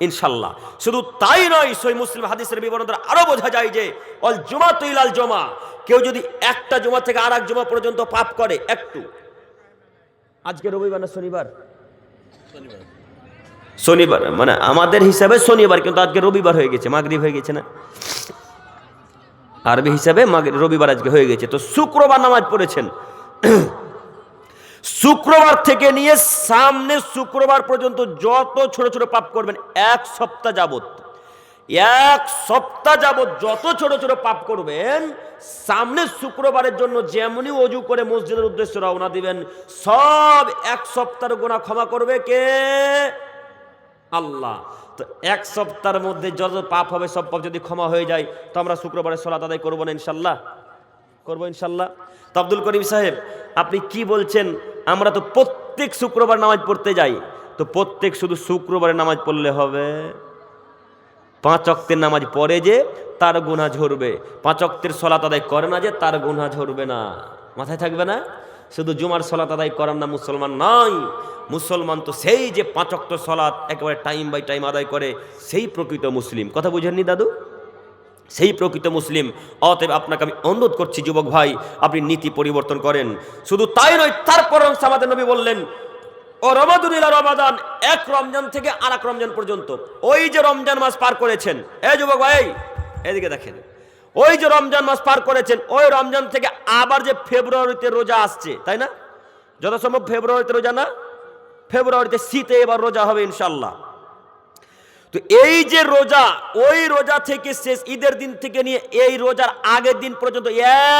ইনশাল্লাহ। শুধু তাই নয়, সহিহ মুসলিম হাদিসের বিবরণ দ্বারা আরো বোঝা যায় যে অল জুমাতু ইলাল জুমা, কেউ যদি একটা জুমা থেকে আরেক জুমা পর্যন্ত পাপ করে, একটু, আজকে রবিবার না শনিবার? শনিবার, মানে আমাদের হিসাবে শনিবার, কিন্তু আজকে রবিবার হয়ে গেছে, মাগরিব হয়ে গেছে না, আরবি হিসাবে রবিবার আজকে হয়ে গেছে। তো শুক্রবার নামাজ পড়েছেন, শুক্রবার থেকে নিয়ে সামনে শুক্রবার পর্যন্ত যত ছোট ছোট পাপ করবেন, 1 সপ্তাহ যাবত, 1 সপ্তাহ যাবত যত ছোট ছোট পাপ করবেন, সামনে শুক্রবারের জন্য যেমনই ওযু করে মসজিদের উদ্দেশ্যে রওনা দিবেন, সব 1 সপ্তাহের গুনাহ ক্ষমা করবে কে? আল্লাহ। তো 1 সপ্তাহের মধ্যে যত পাপ হবে সব পাপ যদি ক্ষমা হয়ে যায়, তো আমরা শুক্রবারে সালাত আদায় করবো না ইনশাল্লাহ? করবো ইনশাল্লাহ। তো আব্দুল করিম সাহেব, আপনি কি বলছেন? আমরা তো প্রত্যেক শুক্রবার নামাজ পড়তে যাই, তো প্রত্যেক শুধু শুক্রবারে নামাজ পড়লে হবে? 5 ওয়াক্তের নামাজ পড়ে যে তার গুনাহ ঝরবে, 5 ওয়াক্তের সালাত আদায় করে না যে তার গুনাহ ঝরবে না। মাথায় থাকবে না? শুধু জুমার সালাত আদায় করার না মুসলমান নয়। মুসলমান তো সেই যে 5 ওয়াক্ত সালাত একেবারে টাইম বাই টাইম আদায় করে, সেই প্রকৃত মুসলিম। কথা বুঝেননি দাদু? সেই প্রকৃত মুসলিম। অতএব আপনাকে আমি অনুরোধ করছি যুবক ভাই, আপনি নীতি পরিবর্তন করেন। শুধু তাই নয়, তারপর আমাদের নবী বললেন ও রমাদান ইলা রমাদান, 1 রমজান থেকে আরেক রমজান পর্যন্ত, ওই যে রমজান মাস পার করেছেন, এই যুবক ভাই এদিকে দেখেন, ওই যে রমজান মাস পার করেছেন, ওই রমজান থেকে আবার যে ফেব্রুয়ারিতে রোজা আসছে, তাই না? যত সম্ভব ফেব্রুয়ারিতে রোজা না, ফেব্রুয়ারিতে শীতে এবার রোজা হবে ইনশাল্লাহ। তো এই যে রোজা, ওই রোজা থেকে শেষ ঈদের দিন থেকে নিয়ে এই রোজার আগের দিন পর্যন্ত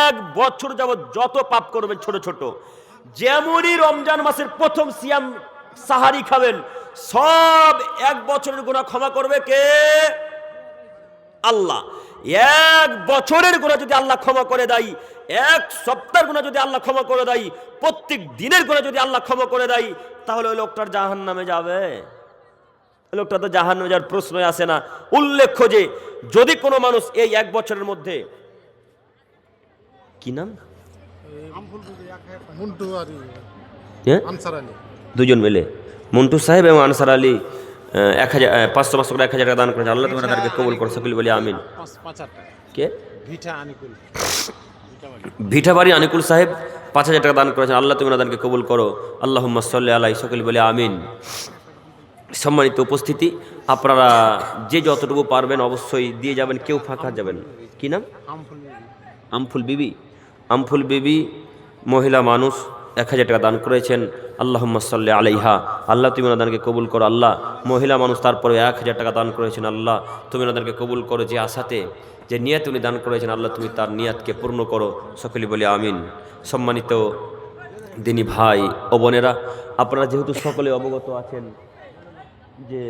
1 বছর যাবত যত পাপ করবেন ছোট ছোট, যেমনই রমজান মাসের প্রথম সিয়াম সাহারি খাবেন, সব 1 বছরের গুনাহ ক্ষমা করবে কে? আল্লাহ। 1 বছরের গুনাহ যদি আল্লাহ ক্ষমা করে দেয়, 1 সপ্তাহের গুনাহ যদি আল্লাহ ক্ষমা করে দেয়, প্রত্যেক দিনের গুনাহ যদি আল্লাহ ক্ষমা করে দেয়, তাহলে ওই লোকটার জাহান্নামে যাবে? লোকটা তো জাহান্নামে যাওয়ার প্রশ্নই আসে না। উল্লেখ্য যে যদি কোনো মানুষ এই 1 বছরের মধ্যে, কি নাম, মন্টু আর হ্যাঁ আনসার আলী, দুজন মিলে মন্টু সাহেব এবং আনসার আলী 500 করে 1000 টাকা দান করেছে, আল্লাহ তোমার তাদেরকে কবুল করে, সকলে বলি আমিন। 5,000 টাকা। কে? ভিটা আনিকুল, ভিটাবাড়ি আনিকুল সাহেব 5000 টাকা দান করেছেন, আল্লাহ তুমি তাদেরকে কবুল করো, আল্লাহুম্মা সাল্লি আলাইহি, সকলে বলি আমিন। সম্মানিত উপস্থিতি, আপনারা যে যতটুকু পারবেন অবশ্যই দিয়ে যাবেন, কেউ ফাঁকা যাবেন। কি নাম? আমফুল বিবি। আমফুল বিবি। আমফুল বিবি মহিলা মানুষ 1000 টাকা দান করেছেন, আল্লাহুম্মা সাল্লি আলাইহা, আল্লাহ তুমি ওনাদেরকে কবুল করো। আল্লাহ মহিলা মানুষ তারপরে 1000 টাকা দান করেছেন, আল্লাহ তুমি ওনাদেরকে কবুল করো। যে আশাতে, যে নিয়াত উনি দান করেছেন, আল্লাহ তুমি তার নিয়াতকে পূর্ণ করো, সকলে বলি আমিন। সম্মানিত দিনী ভাই ও বোনেরা, আপনারা যেহেতু সকলে অবগত আছেন যে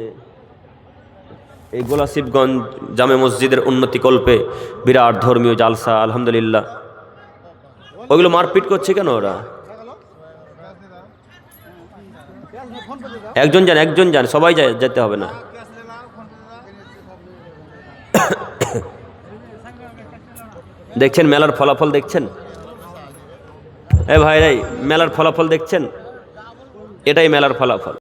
এই গোলাশিবগঞ্জ জামে মসজিদের উন্নতিকল্পে বিরাট ধর্মীয় জালসা, আলহামদুলিল্লাহ। ওইগুলো মারপিট করছে কেন ওরা? একজন যান, সবাই যেতে হবে না। দেখছেন মেলার ফলাফল দেখছেন? এ ভাই, মেলার ফলাফল দেখছেন? এটাই মেলার ফলাফল।